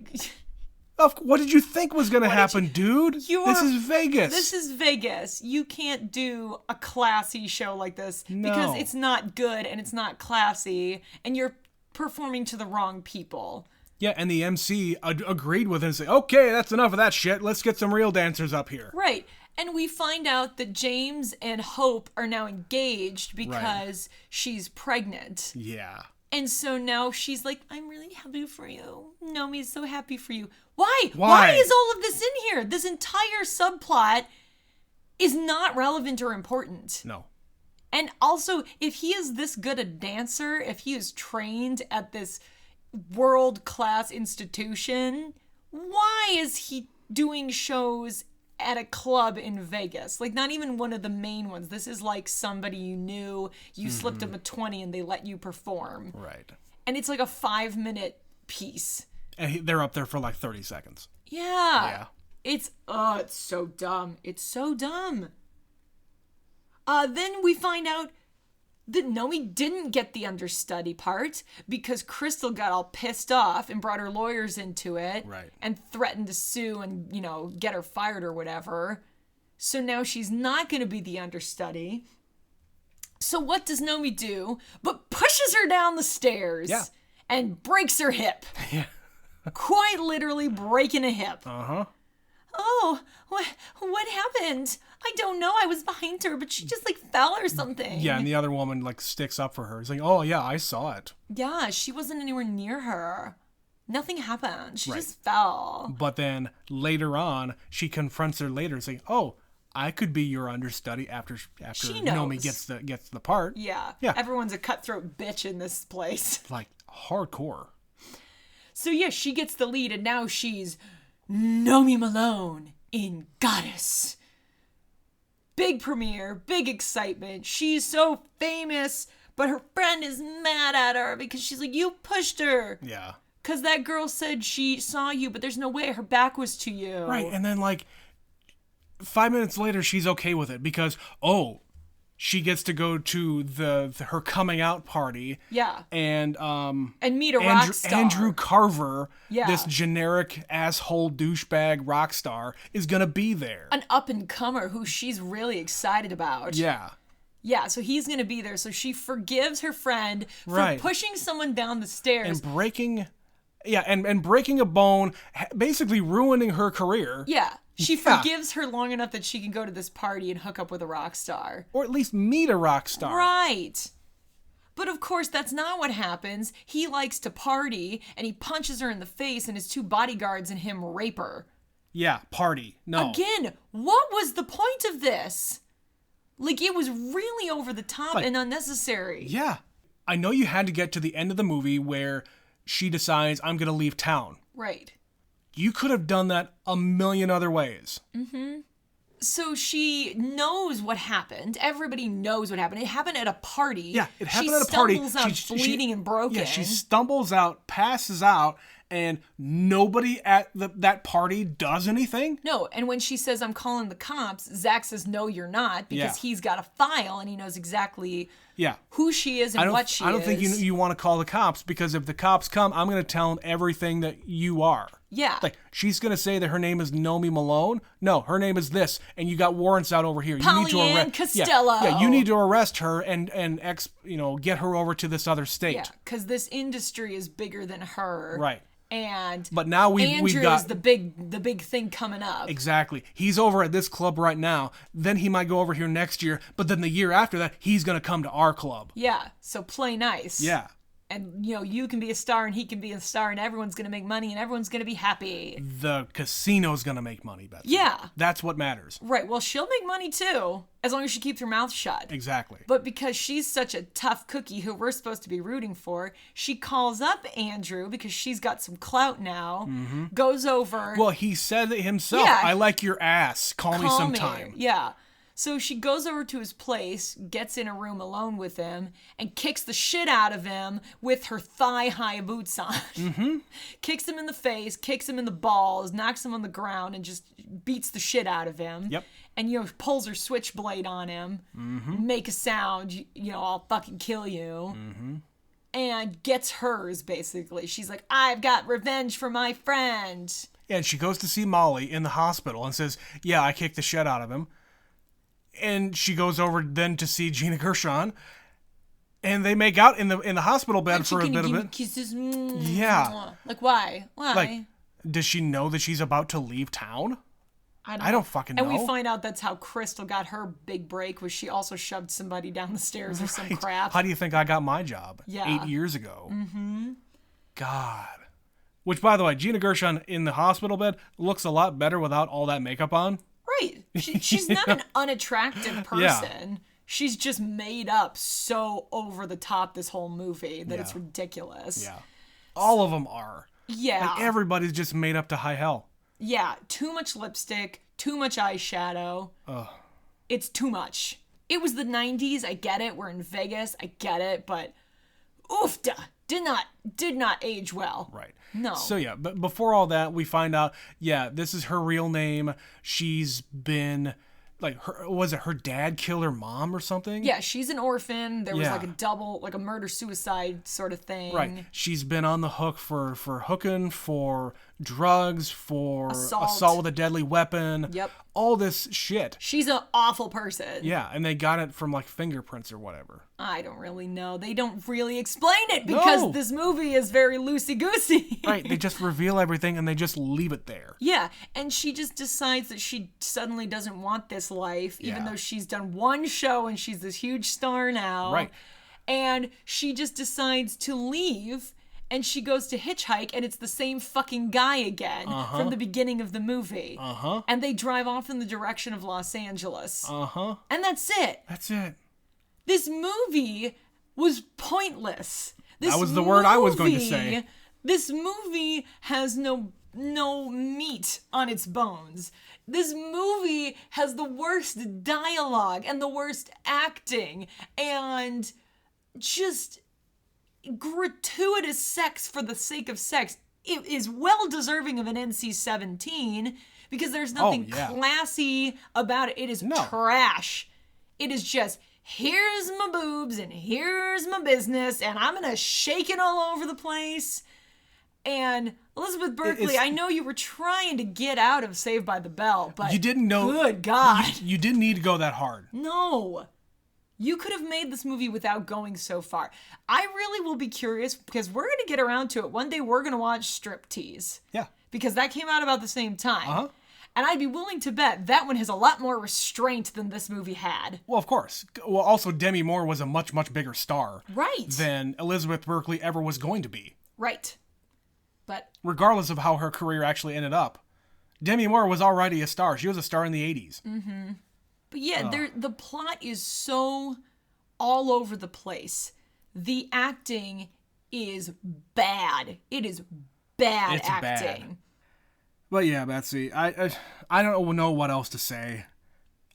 What did you think was going to happen, dude? This is Vegas. This is Vegas. You can't do a classy show like this because it's not good and it's not classy, and you're performing to the wrong people. Yeah, and the MC agreed with it and said, okay, that's enough of that shit. Let's get some real dancers up here. Right. And we find out that James and Hope are now engaged because she's pregnant. Yeah. And so now she's like, I'm really happy for you. Nomi's so happy for you. Why? Why? Why is all of this in here? This entire subplot is not relevant or important. No. And also, if he is this good a dancer, if he is trained at this world-class institution, why is he doing shows at a club in Vegas? Like, not even one of the main ones. This is like somebody you knew, you slipped him a 20 and they let you perform. Right. And it's like a 5-minute piece. And they're up there for like 30 seconds. Yeah. It's so dumb. It's so dumb. Then we find out that Nomi didn't get the understudy part because Crystal got all pissed off and brought her lawyers into it. Right. And threatened to sue and, get her fired or whatever. So now she's not going to be the understudy. So what does Nomi do but pushes her down the stairs and breaks her hip. Yeah. Quite literally breaking a hip. Uh-huh. Oh, what happened? I don't know. I was behind her, but she just fell or something. Yeah, and the other woman sticks up for her. It's like, oh yeah, I saw it. Yeah, she wasn't anywhere near her. Nothing happened. She just fell. But then later on, she confronts her later, saying, "Oh, I could be your understudy after She knows. Nomi gets the part." Yeah. Yeah. Everyone's a cutthroat bitch in this place. Like hardcore. So yeah, she gets the lead, and now she's Nomi Malone in Goddess. Big premiere, big excitement. She's so famous, but her friend is mad at her because she's like, you pushed her. Yeah. Because that girl said she saw you, but there's no way her back was to you. Right, and then 5 minutes later, she's okay with it because, she gets to go to her coming out party. Yeah. And meet a rock star. Andrew Carver, Yeah. this generic asshole douchebag rock star, is gonna be there. An up-and-comer who she's really excited about. Yeah. Yeah, so he's going to be there. So she forgives her friend for pushing someone down the stairs. And breaking a bone, basically ruining her career. Yeah. She forgives her long enough that she can go to this party and hook up with a rock star. Or at least meet a rock star. Right. But of course, that's not what happens. He likes to party, and he punches her in the face, and his 2 bodyguards and him rape her. Yeah, party. No. Again, what was the point of this? It was really over the top and unnecessary. Yeah. I know you had to get to the end of the movie where she decides, I'm going to leave town. Right. You could have done that a million other ways. Mm-hmm. So she knows what happened. Everybody knows what happened. It happened at a party. Yeah, it happened at a party. She stumbles out bleeding and broken. Yeah, she stumbles out, passes out, and nobody at that party does anything? No, and when she says, I'm calling the cops, Zach says, no, you're not, because he's got a file and he knows exactly who she is and what she is. I don't think you want to call the cops, because if the cops come, I'm going to tell them everything that you are. Yeah. She's going to say that her name is Nomi Malone. No, her name is this, and you got warrants out over here. You need to arrest Costello. Yeah, you need to arrest her and get her over to this other state. Yeah, because this industry is bigger than her. Right. But now we've got the big thing coming up. Exactly. He's over at this club right now. Then he might go over here next year. But then the year after that, he's going to come to our club. Yeah. So play nice. Yeah. And, you can be a star and he can be a star and everyone's going to make money and everyone's going to be happy. The casino's going to make money, Betsy. Yeah. That's what matters. Right. Well, she'll make money too, as long as she keeps her mouth shut. Exactly. But because she's such a tough cookie who we're supposed to be rooting for, she calls up Andrew because she's got some clout now, goes over. Well, he said it himself. Yeah. I like your ass. Call me sometime. Yeah. So she goes over to his place, gets in a room alone with him, and kicks the shit out of him with her thigh-high boots on. Mm-hmm. Kicks him in the face, kicks him in the balls, knocks him on the ground, and just beats the shit out of him. Yep. And, pulls her switchblade on him, make a sound, I'll fucking kill you. Mm-hmm. And gets hers, basically. She's like, I've got revenge for my friend. Yeah, and she goes to see Molly in the hospital and says, yeah, I kicked the shit out of him. And she goes over then to see Gina Gershon, and they make out in the hospital bed for a bit of it. Kisses. Yeah. Why? Does she know that she's about to leave town? I don't fucking know. And we find out that's how Crystal got her big break, was she also shoved somebody down the stairs or some crap. How do you think I got my job? Yeah. 8 years ago. God. Which, by the way, Gina Gershon in the hospital bed looks a lot better without all that makeup on. Right. She's not an unattractive person. She's just made up so over the top this whole movie that it's ridiculous. Yeah. All of them are. Yeah. Like, everybody's just made up to high hell. Yeah. Too much lipstick, too much eyeshadow. Ugh. It's too much. It was the 90s. I get it. We're in Vegas. I get it. But oofda. Did not age well. Right. No. So yeah, but before all that, we find out, this is her real name. She's been, like, her dad killed her mom or something? Yeah, she's an orphan. There was like a murder-suicide sort of thing. Right. She's been on the hook for hooking, for drugs, for assault with a deadly weapon. Yep. All this shit. She's an awful person. Yeah, and they got it from, like, fingerprints or whatever. I don't really know. They don't really explain it because this movie is very loosey-goosey. Right, they just reveal everything and they just leave it there. Yeah, and she just decides that she suddenly doesn't want this life, even though she's done one show and she's this huge star now. Right. And she just decides to leave, and she goes to hitchhike, and it's the same fucking guy again from the beginning of the movie. And they drive off in the direction of Los Angeles. And that's it. That's it. This movie was pointless. That was the word I was going to say. This movie has no meat on its bones. This movie has the worst dialogue and the worst acting and just gratuitous sex for the sake of sex. It is well deserving of an NC-17 because there's nothing classy about it. It is trash. It is just, here's my boobs and here's my business and I'm going to shake it all over the place. And Elizabeth Berkley, I know you were trying to get out of Saved by the Bell, but you didn't know. Good God. You didn't need to go that hard. No. You could have made this movie without going so far. I really will be curious because we're going to get around to it. One day we're going to watch Striptease. Yeah. Because that came out about the same time. And I'd be willing to bet that one has a lot more restraint than this movie had. Well, of course. Well, also, Demi Moore was a much, much bigger star. Right. Than Elizabeth Berkley ever was going to be. Right. But regardless of how her career actually ended up, Demi Moore was already a star. She was a star in the 80s. But yeah, the plot is so all over the place. The acting is bad. It is bad acting. Bad. But yeah, Betsy, I don't know what else to say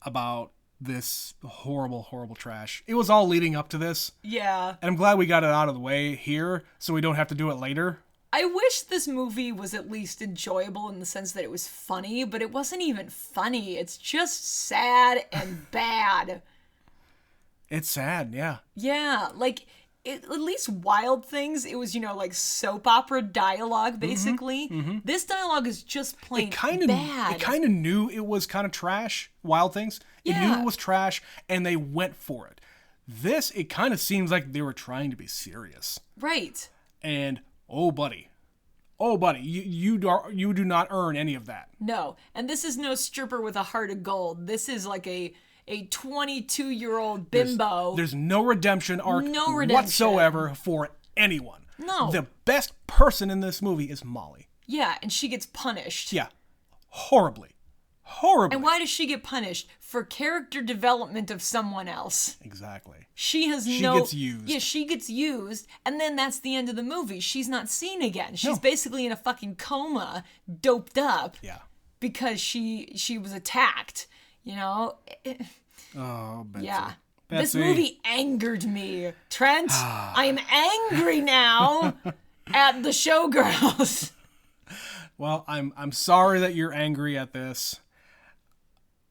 about this horrible, horrible trash. It was all leading up to this. Yeah. And I'm glad we got it out of the way here so we don't have to do it later. I wish this movie was at least enjoyable in the sense that it was funny, but it wasn't even funny. It's just sad and bad. It's sad, yeah. Yeah, like, at least Wild Things, it was, like soap opera dialogue, basically. This dialogue is just plain bad. It kind of knew it was kind of trash, Wild Things. It knew it was trash, and they went for it. This, it kind of seems like they were trying to be serious. Right. And... Oh, buddy, you do not earn any of that. No, and this is no stripper with a heart of gold. This is like a 22-year-old bimbo. There's no redemption arc whatsoever for anyone. No. The best person in this movie is Molly. Yeah, and she gets punished. Yeah, horribly. And why does she get punished? For character development of someone else. Exactly. She gets used. Yeah, she gets used, and then that's the end of the movie. She's not seen again. She's basically in a fucking coma, doped up. Yeah. Because she was attacked, Oh, Betsy. Yeah. Betsy. This movie angered me. Trent, I am angry now at the Showgirls. Well, I'm sorry that you're angry at this.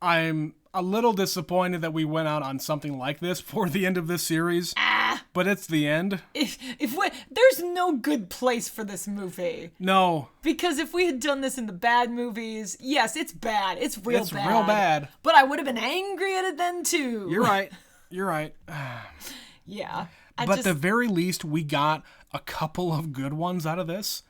I'm a little disappointed that we went out on something like this for the end of this series. But it's the end. There's no good place for this movie. No. Because if we had done this in the bad movies, yes, it's bad. It's real bad. But I would have been angry at it then too. You're right. Yeah. But at the very least, we got a couple of good ones out of this.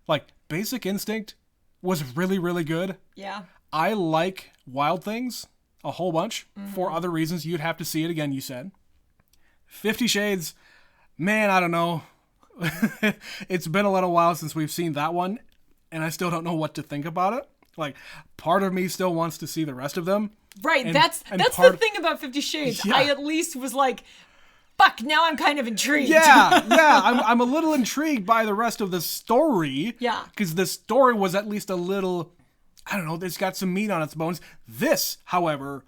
Like, Basic Instinct was really, really good. Yeah. I like Wild Things a whole bunch for other reasons. You'd have to see it again, you said. 50 Shades, man, I don't know. It's been a little while since we've seen that one, and I still don't know what to think about it. Like, part of me still wants to see the rest of them. Right, that's the thing about 50 Shades. Yeah. I at least was like, fuck, now I'm kind of intrigued. Yeah, I'm a little intrigued by the rest of the story. Yeah. Because the story was at least a little, I don't know, it's got some meat on its bones. This, however,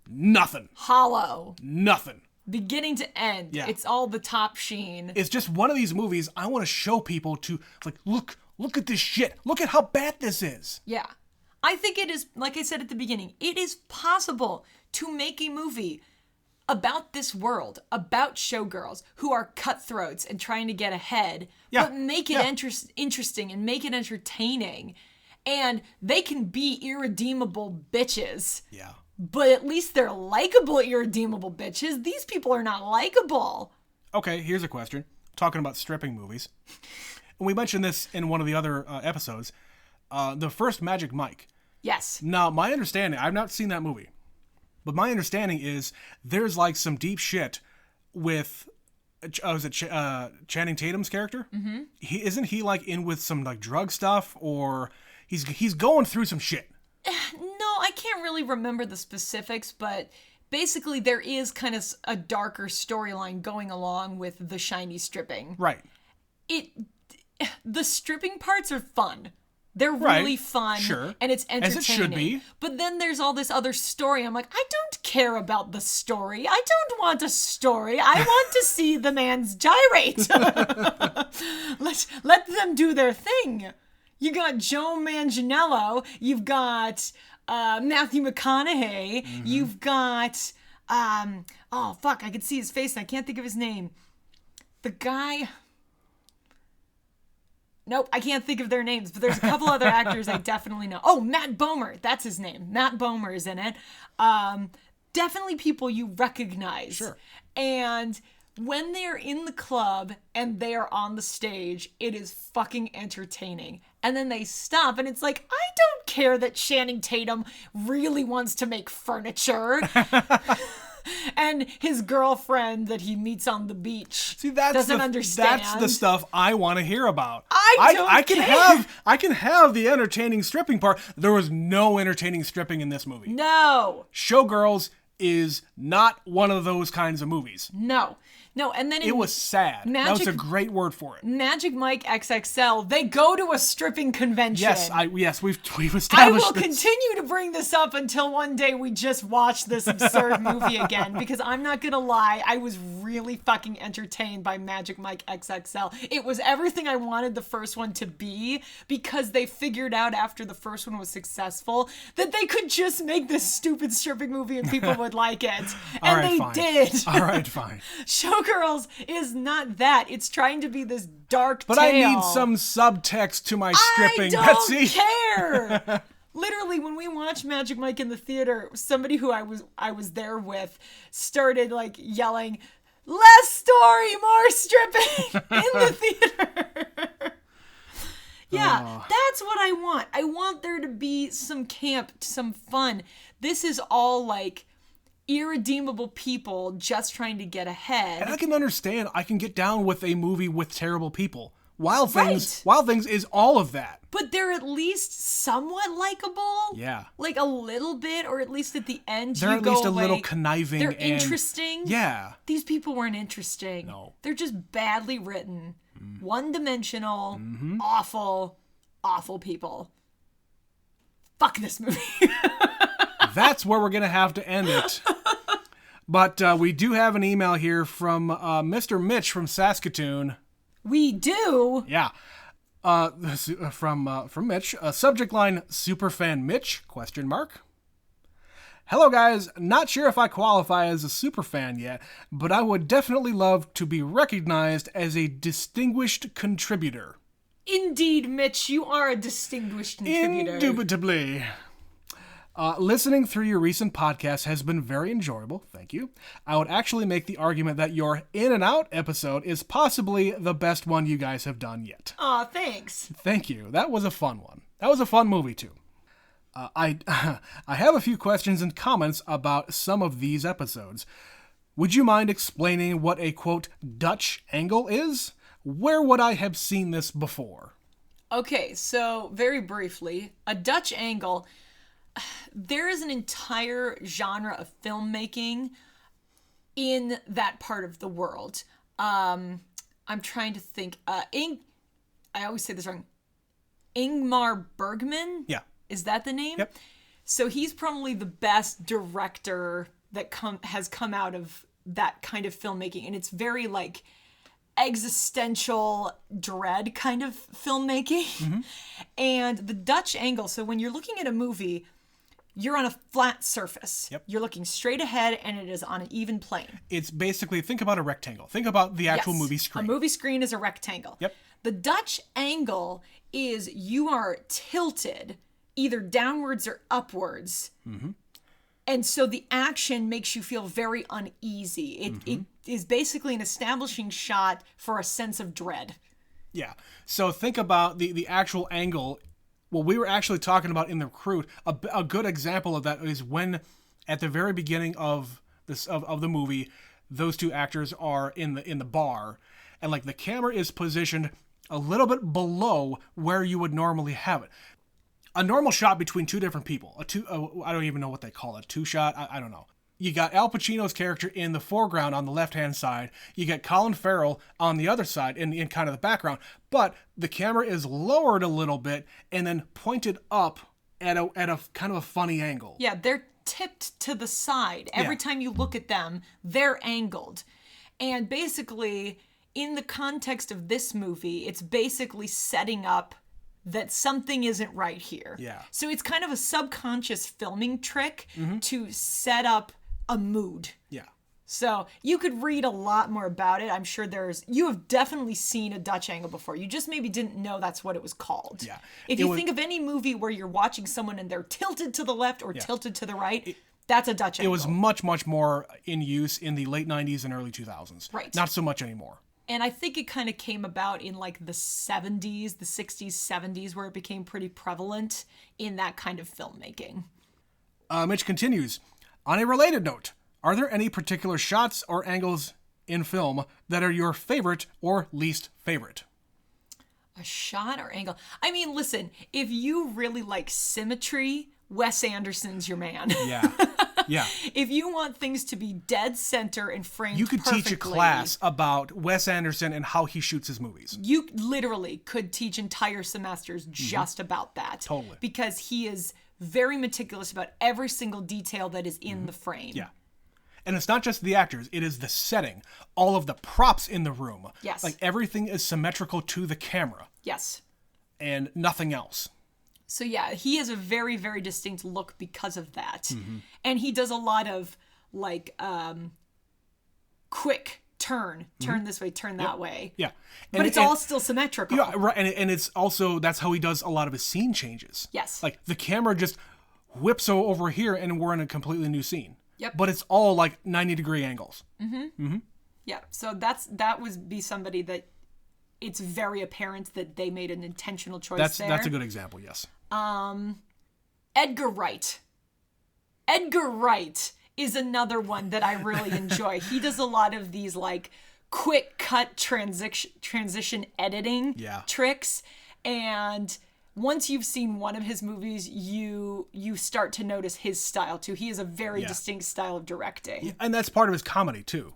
nothing. Hollow. Nothing. Beginning to end. Yeah. It's all the top sheen. It's just one of these movies I want to show people to, like, look at this shit. Look at how bad this is. Yeah. I think it is, like I said at the beginning, it is possible to make a movie about this world, about showgirls who are cutthroats and trying to get ahead, but make it interesting and make it entertaining. And they can be irredeemable bitches. Yeah. But at least they're likable, irredeemable bitches. These people are not likable. Okay, here's a question. Talking about stripping movies. And we mentioned this in one of the other episodes. The first Magic Mike. Yes. Now, my understanding, I've not seen that movie, but my understanding is there's like some deep shit with, Channing Tatum's character? Mm-hmm. Isn't he like in with some like drug stuff, or he's going through some shit? No, I can't really remember the specifics, but basically there is kind of a darker storyline going along with the shiny stripping. Right. The stripping parts are fun. They're really fun, sure. And it's entertaining. As it should be. But then there's all this other story. I'm like, I don't care about the story. I don't want a story. I want to see the man's gyrate. Let them do their thing. You got Joe Manganiello. You've got Matthew McConaughey. Mm-hmm. You've got oh fuck, I can see his face and I can't think of his name. The guy. Nope, I can't think of their names, but there's a couple other actors I definitely know. Oh, Matt Bomer, that's his name. Matt Bomer is in it. Definitely people you recognize. Sure. And when they're in the club and they are on the stage, it is fucking entertaining. And then they stop and it's like, I don't care that Channing Tatum really wants to make furniture. And his girlfriend that he meets on the beach doesn't understand. That's the stuff I want to hear about. I can have the entertaining stripping part. There was no entertaining stripping in this movie. No. Showgirls is not one of those kinds of movies. No, and then it was sad. That was a great word for it. Magic Mike XXL, they go to a stripping convention. Yes, we've established I will this. continue to bring this up until one day we just watch this absurd movie again, because I'm not gonna lie, I was really fucking entertained by Magic Mike XXL. It was everything I wanted the first one to be, because they figured out after the first one was successful that they could just make this stupid stripping movie and people would like it. And they did. All right, fine. Showgirls is not that. It's trying to be this dark but tale. I need some subtext to my stripping, I don't Betsy. care. Literally, when we watched Magic Mike in the theater, somebody who I was there with started like yelling, "Less story, more stripping" in the theater. Yeah, that's what I want. I want there to be some camp, some fun. This is all like irredeemable people just trying to get ahead. And I can understand. I can get down with a movie with terrible people. Wild Things is all of that. But they're at least somewhat likable. Yeah. Like a little bit, or at least at the end they're you at go least away. a little conniving. They're interesting. Yeah. These people weren't interesting. No. They're just badly written. One-dimensional, awful people. Fuck this movie. That's where we're going to have to end it. But we do have an email here from Mr. Mitch from Saskatoon. We do? Yeah. From Mitch. Subject line, Superfan Mitch, ? Hello guys, not sure if I qualify as a superfan yet, but I would definitely love to be recognized as a distinguished contributor. Indeed, Mitch, you are a distinguished contributor. Indubitably. Listening through your recent podcast has been very enjoyable, thank you. I would actually make the argument that your In and Out episode is possibly the best one you guys have done yet. Aw, thanks. Thank you. That was a fun one. That was a fun movie, too. I I have a few questions and comments about some of these episodes. Would you mind explaining what a, quote, Dutch angle is? Where would I have seen this before? Okay, so very briefly, a Dutch angle, there is an entire genre of filmmaking in that part of the world. I'm trying to think. I always say this wrong. Ingmar Bergman? Yeah. Is that the name? Yep. So he's probably the best director that has come out of that kind of filmmaking. And it's very like existential dread kind of filmmaking. Mm-hmm. And the Dutch angle, so when you're looking at a movie, you're on a flat surface. Yep. You're looking straight ahead and it is on an even plane. It's basically, think about a rectangle. Think about the actual movie screen. A movie screen is a rectangle. Yep. The Dutch angle is you are tilted either downwards or upwards. Mm-hmm. And so the action makes you feel very uneasy. It is basically an establishing shot for a sense of dread. Yeah. So think about the actual angle. Well, we were actually talking about in The Recruit. A good example of that is when, at the very beginning of the movie, those two actors are in the bar, and like the camera is positioned a little bit below where you would normally have it. A normal shot between two different people. I don't even know what they call it. Two shot. I don't know. You got Al Pacino's character in the foreground on the left-hand side. You got Colin Farrell on the other side in kind of the background. But the camera is lowered a little bit and then pointed up at a kind of a funny angle. Yeah, they're tipped to the side. Every time you look at them, they're angled. And basically, in the context of this movie, it's basically setting up that something isn't right here. Yeah. So it's kind of a subconscious filming trick to set up a mood. Yeah. So you could read a lot more about it. I'm sure you have definitely seen a Dutch angle before. You just maybe didn't know that's what it was called. Yeah. If you think of any movie where you're watching someone and they're tilted to the left or tilted to the right, that's a Dutch angle. It was much, much more in use in the late 90s and early 2000s. Right. Not so much anymore. And I think it kind of came about in like the 70s, the 60s, 70s, where it became pretty prevalent in that kind of filmmaking. Mitch continues, on a related note, are there any particular shots or angles in film that are your favorite or least favorite? A shot or angle? I mean, listen, if you really like symmetry, Wes Anderson's your man. Yeah. Yeah. If you want things to be dead center and framed You could perfectly, teach a class about Wes Anderson and how he shoots his movies. You literally could teach entire semesters just about that. Totally. Because he is very meticulous about every single detail that is in the frame. Yeah. And it's not just the actors, it is the setting, all of the props in the room. Yes. Like everything is symmetrical to the camera Yes. and nothing else. So yeah, he has a very, very distinct look because of that. And he does a lot of like quick turn this way, turn that way. Yeah. But it's all still symmetrical. Yeah, right. And it's also, that's how he does a lot of his scene changes. Yes. Like the camera just whips over here and we're in a completely new scene. Yep. But it's all like 90-degree angles. Yeah. So that would be somebody that it's very apparent that they made an intentional choice there. That's a good example, yes. Edgar Wright. Edgar Wright is another one that I really enjoy. He does a lot of these like quick cut transition editing tricks, and once you've seen one of his movies, you start to notice his style too. He has a very distinct style of directing, and that's part of his comedy too.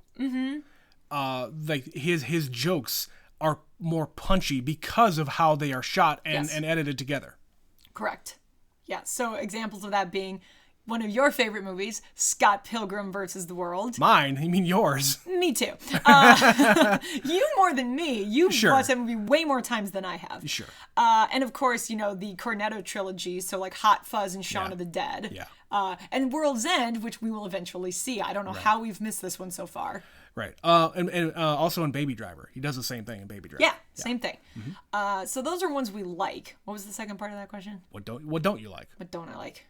Like his jokes are more punchy because of how they are shot and edited together. Correct. Yeah. So examples of that being one of your favorite movies, Scott Pilgrim versus the World. Mine? You mean yours? Me too. You more than me. You've watched that movie way more times than I have. Sure. And of course, the Cornetto trilogy, so like Hot Fuzz and Shaun of the Dead. Yeah. And World's End, which we will eventually see. I don't know how we've missed this one so far. Right. And also in Baby Driver. He does the same thing in Baby Driver. Yeah, same thing. So those are ones we like. What was the second part of that question? What don't you like? What don't I like?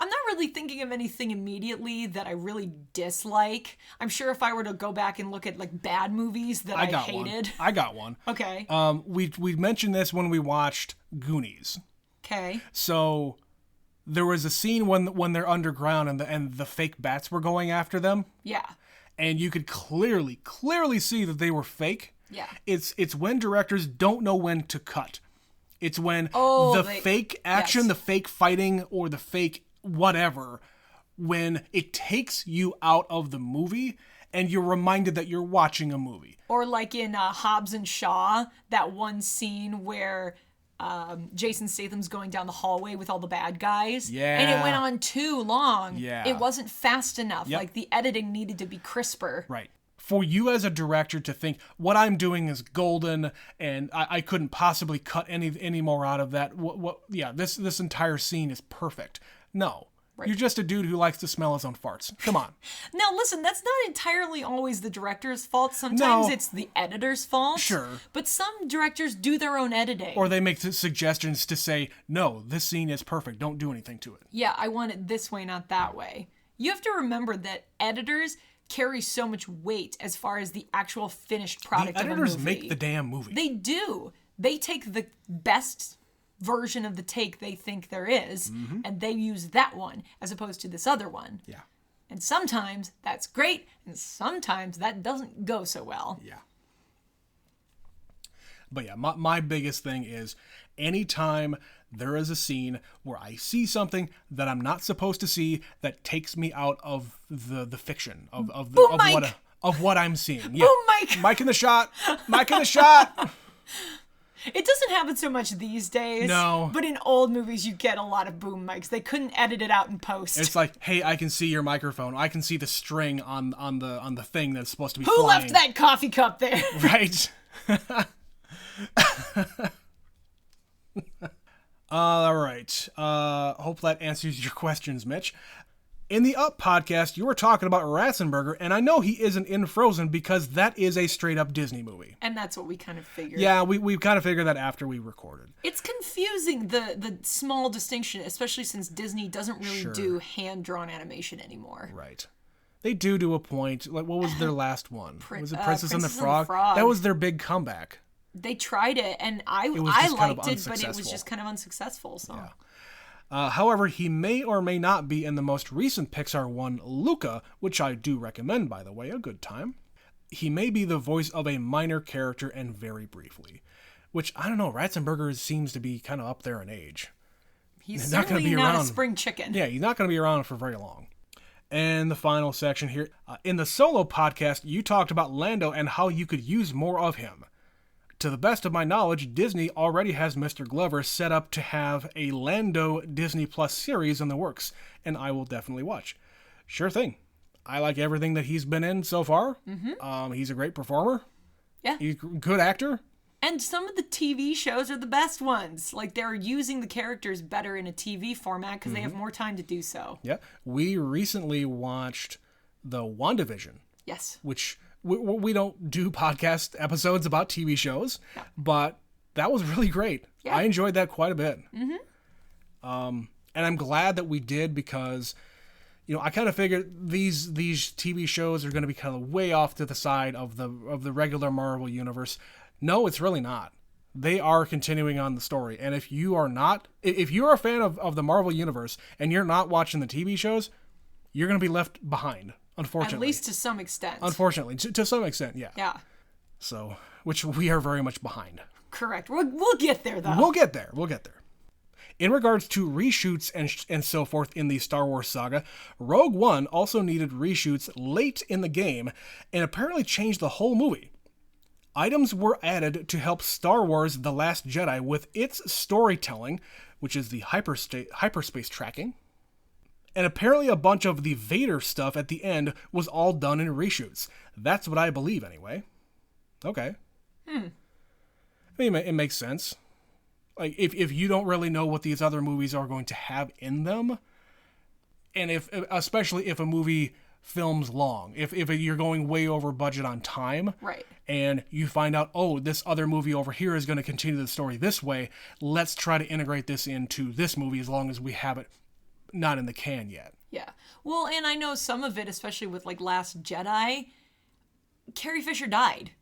I'm not really thinking of anything immediately that I really dislike. I'm sure if I were to go back and look at like bad movies that I hated. I got one. Okay. We mentioned this when we watched Goonies. Okay. So There was a scene when they're underground and the fake bats were going after them, Yeah. and you could clearly see that they were fake. Yeah. It's when directors don't know when to cut. It's when fake action, yes. the fake fighting, or the fake whatever, when it takes you out of the movie and you're reminded that you're watching a movie. Or like in Hobbs and Shaw, that one scene where Jason Statham's going down the hallway with all the bad guys. Yeah. And it went on too long. Yeah. It wasn't fast enough. Yep. Like the editing needed to be crisper. Right. For you as a director to think, what I'm doing is golden and I couldn't possibly cut any more out of that. This entire scene is perfect. No. Right. You're just a dude who likes to smell his own farts. Come on. Now, listen, that's not entirely always the director's fault. Sometimes it's the editor's fault. Sure. But some directors do their own editing. Or they make suggestions to say, no, this scene is perfect. Don't do anything to it. Yeah, I want it this way, not that way. You have to remember that editors carry so much weight as far as the actual finished product of a movie. Editors make the damn movie. They do. They take the best version of the take they think there is, and they use that one as opposed to this other one. Yeah. And sometimes that's great, and sometimes that doesn't go so well. Yeah. But yeah, my biggest thing is anytime there is a scene where I see something that I'm not supposed to see that takes me out of the fiction of what I'm seeing. Yeah. Boom, Mike. Mike in the shot. Mike in the shot. It doesn't happen so much these days. No. But in old movies, you get a lot of boom mics. They couldn't edit it out in post. It's like, hey, I can see your microphone. I can see the string on the thing that's supposed to be Who flying. left that coffee cup there? Right. All right. Hope that answers your questions, Mitch. In the Up podcast, you were talking about Ratzenberger, and I know he isn't in Frozen because that is a straight-up Disney movie. And that's what we kind of figured. Yeah, we kind of figured that after we recorded. It's confusing, the small distinction, especially since Disney doesn't really do hand-drawn animation anymore. Right. They do a point. Like, what was their last one? Was it Princess and the Frog? Frog? That was their big comeback. They tried it, and I liked it, but it was just kind of unsuccessful. So. Yeah. However, he may or may not be in the most recent Pixar one, Luca, which I do recommend, by the way, a good time. He may be the voice of a minor character and very briefly, which, I don't know, Ratzenberger seems to be kind of up there in age. He's certainly not a spring chicken. Yeah, he's not going to be around for very long. And the final section here. In the Solo podcast, you talked about Lando and how you could use more of him. To the best of my knowledge, Disney already has Mr. Glover set up to have a Lando Disney Plus series in the works, and I will definitely watch. Sure thing. I like everything that he's been in so far. Mm-hmm. He's a great performer. Yeah. He's a good actor. And some of the TV shows are the best ones. Like, they're using the characters better in a TV format because they have more time to do so. Yeah. We recently watched the WandaVision. Yes. Which... We don't do podcast episodes about TV shows, but that was really great. Yeah. I enjoyed that quite a bit. Mm-hmm. And I'm glad that we did because, I kind of figured these TV shows are going to be kind of way off to the side of the regular Marvel universe. No, it's really not. They are continuing on the story. And if you're a fan of the Marvel universe and you're not watching the TV shows, you're going to be left behind. Unfortunately. At least to some extent. Unfortunately. To some extent, yeah. Yeah. So, which we are very much behind. Correct. We'll get there, though. We'll get there. In regards to reshoots and so forth in the Star Wars saga, Rogue One also needed reshoots late in the game and apparently changed the whole movie. Items were added to help Star Wars The Last Jedi with its storytelling, which is the hyperspace tracking. And apparently a bunch of the Vader stuff at the end was all done in reshoots. That's what I believe, anyway. Okay. I mean, it makes sense. Like, if you don't really know what these other movies are going to have in them, and especially if a movie films long, if you're going way over budget on time, right, and you find out, oh, this other movie over here is going to continue the story this way, let's try to integrate this into this movie as long as we have it not in the can yet. Yeah. Well, and I know some of it, especially with like Last Jedi, Carrie Fisher died.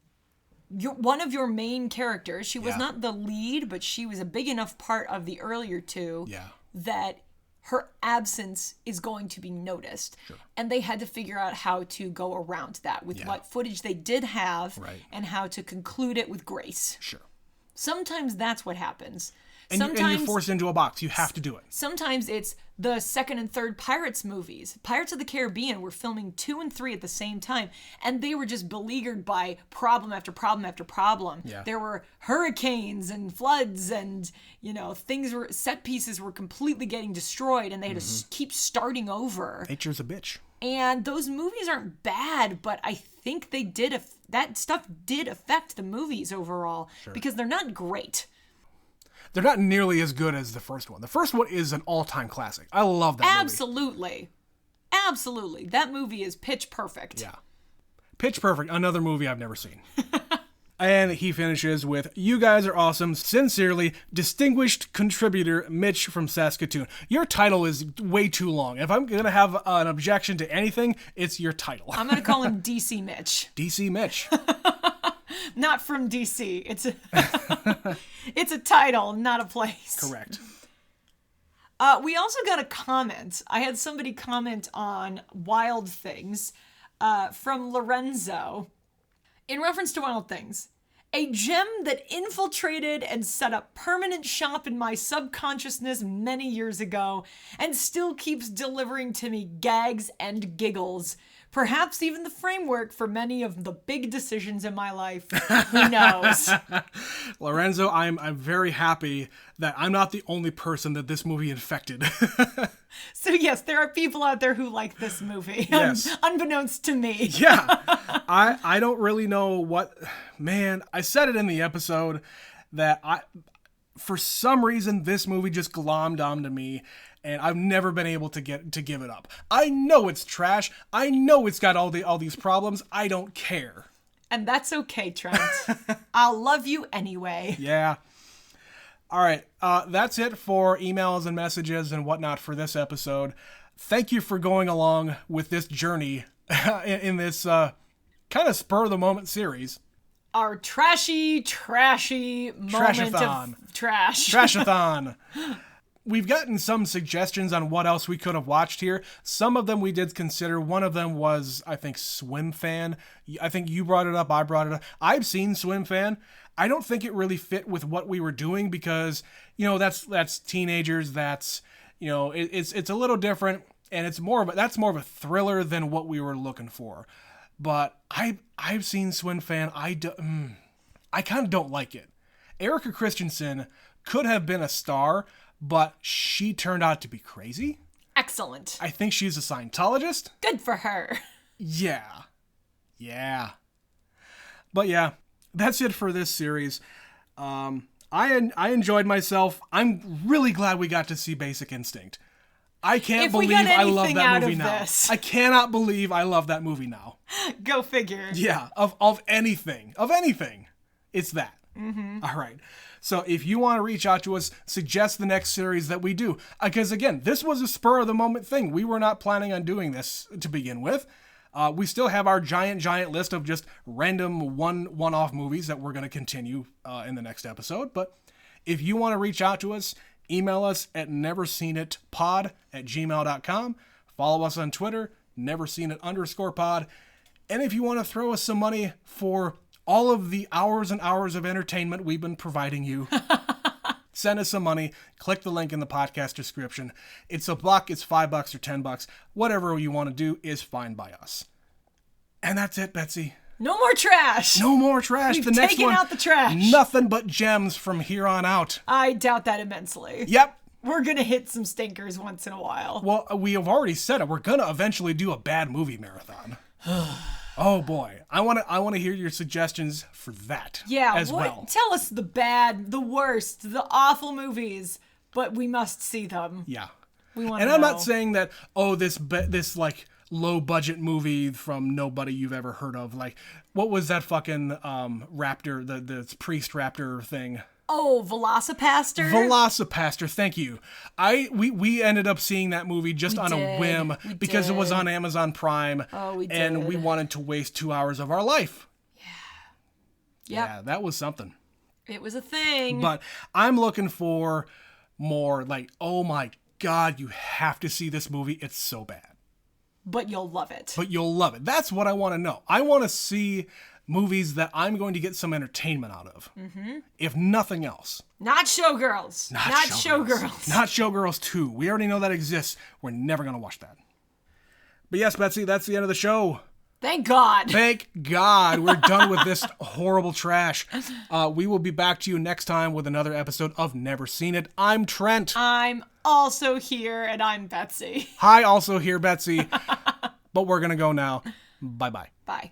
One of your main characters. She was not the lead, but she was a big enough part of the earlier two that her absence is going to be noticed. Sure. And they had to figure out how to go around that with what footage they did have and how to conclude it with grace. Sure. Sometimes that's what happens. And you're forced into a box. You have to do it. Sometimes it's the second and third Pirates movies. Pirates of the Caribbean were filming 2 and 3 at the same time, and they were just beleaguered by problem after problem after problem. Yeah. There were hurricanes and floods, and set pieces were completely getting destroyed, and they had to keep starting over. Nature's a bitch. And those movies aren't bad, but I think that stuff did affect the movies overall because they're not great. They're not nearly as good as the first one. The first one is an all-time classic. I love that movie. Absolutely. That movie is pitch perfect. Yeah. Pitch Perfect, another movie I've never seen. And he finishes with, "You guys are awesome. Sincerely, distinguished contributor Mitch from Saskatoon." Your title is way too long. If I'm going to have an objection to anything, it's your title. I'm going to call him DC Mitch. DC Mitch. Not from DC. It's a title, not a place. Correct. We also got a comment. I had somebody comment on Wild Things from Lorenzo in reference to Wild Things. "A gem that infiltrated and set up permanent shop in my subconsciousness many years ago and still keeps delivering to me gags and giggles. Perhaps even the framework for many of the big decisions in my life. Who knows?" Lorenzo, I'm very happy that I'm not the only person that this movie infected. So yes, there are people out there who like this movie, yes. Unbeknownst to me. Yeah. I don't really know what... Man, I said it in the episode that for some reason, this movie just glommed onto me, and I've never been able to give it up. I know it's trash. I know it's got all these problems. I don't care. And that's okay, Trent. I'll love you anyway. Yeah. All right. That's it for emails and messages and whatnot for this episode. Thank you for going along with this journey in this kind of spur-of-the-moment series. Our trashy moment Trashathon. of trash. Trashathon. We've gotten some suggestions on what else we could have watched here. Some of them we did consider. One of them was, I think, Swim Fan. I think you brought it up. I brought it up. I've seen Swim Fan. I don't think it really fit with what we were doing because, that's teenagers. That's, it's a little different, and that's more of a thriller than what we were looking for. But I've seen Swim Fan. I kind of don't like it. Erica Christensen could have been a star, but she turned out to be crazy. Excellent. I think she's a Scientologist. Good for her. Yeah. But yeah, that's it for this series. I enjoyed myself. I'm really glad we got to see Basic Instinct. I can't believe I love that movie now. I cannot believe I love that movie now. Go figure. Yeah, of anything. It's that. Mm-hmm. All right. So if you want to reach out to us, suggest the next series that we do. Because again, this was a spur of the moment thing. We were not planning on doing this to begin with. We still have our giant list of just random one-off movies that we're going to continue in the next episode. But if you want to reach out to us, email us at neverseenitpod@gmail.com. Follow us on Twitter, neverseenit_pod. And if you want to throw us some money for all of the hours and hours of entertainment we've been providing you, send us some money. Click the link in the podcast description. It's $1, it's $5 or $10. Whatever you want to do is fine by us. And that's it, Betsy. No more trash. No more trash. We've the next taken one, out the trash. Nothing but gems from here on out. I doubt that immensely. Yep. We're going to hit some stinkers once in a while. Well, we have already said it. We're going to eventually do a bad movie marathon. Oh boy, I want to hear your suggestions for that. Yeah, as well. Tell us the bad, the worst, the awful movies, but we must see them. Yeah, we want. And I'm not saying that. Oh, this like low budget movie from nobody you've ever heard of. Like, what was that fucking raptor, the priest raptor thing? Oh, Velocipaster? Velocipaster, thank you. We ended up seeing that movie just on a whim because it was on Amazon Prime. Oh, we did. And we wanted to waste 2 hours of our life. Yeah. Yep. Yeah, that was something. It was a thing. But I'm looking for more like, oh my God, you have to see this movie. It's so bad. But you'll love it. But you'll love it. That's what I want to know. I want to see movies that I'm going to get some entertainment out of. Mm-hmm. If nothing else. Not Showgirls. Not Showgirls. Not Showgirls 2. We already know that exists. We're never going to watch that. But yes, Betsy, that's the end of the show. Thank God. Thank God. We're done with this horrible trash. We will be back to you next time with another episode of Never Seen It. I'm Trent. I'm also here, and I'm Betsy. Hi, also here, Betsy. But we're going to go now. Bye-bye. Bye.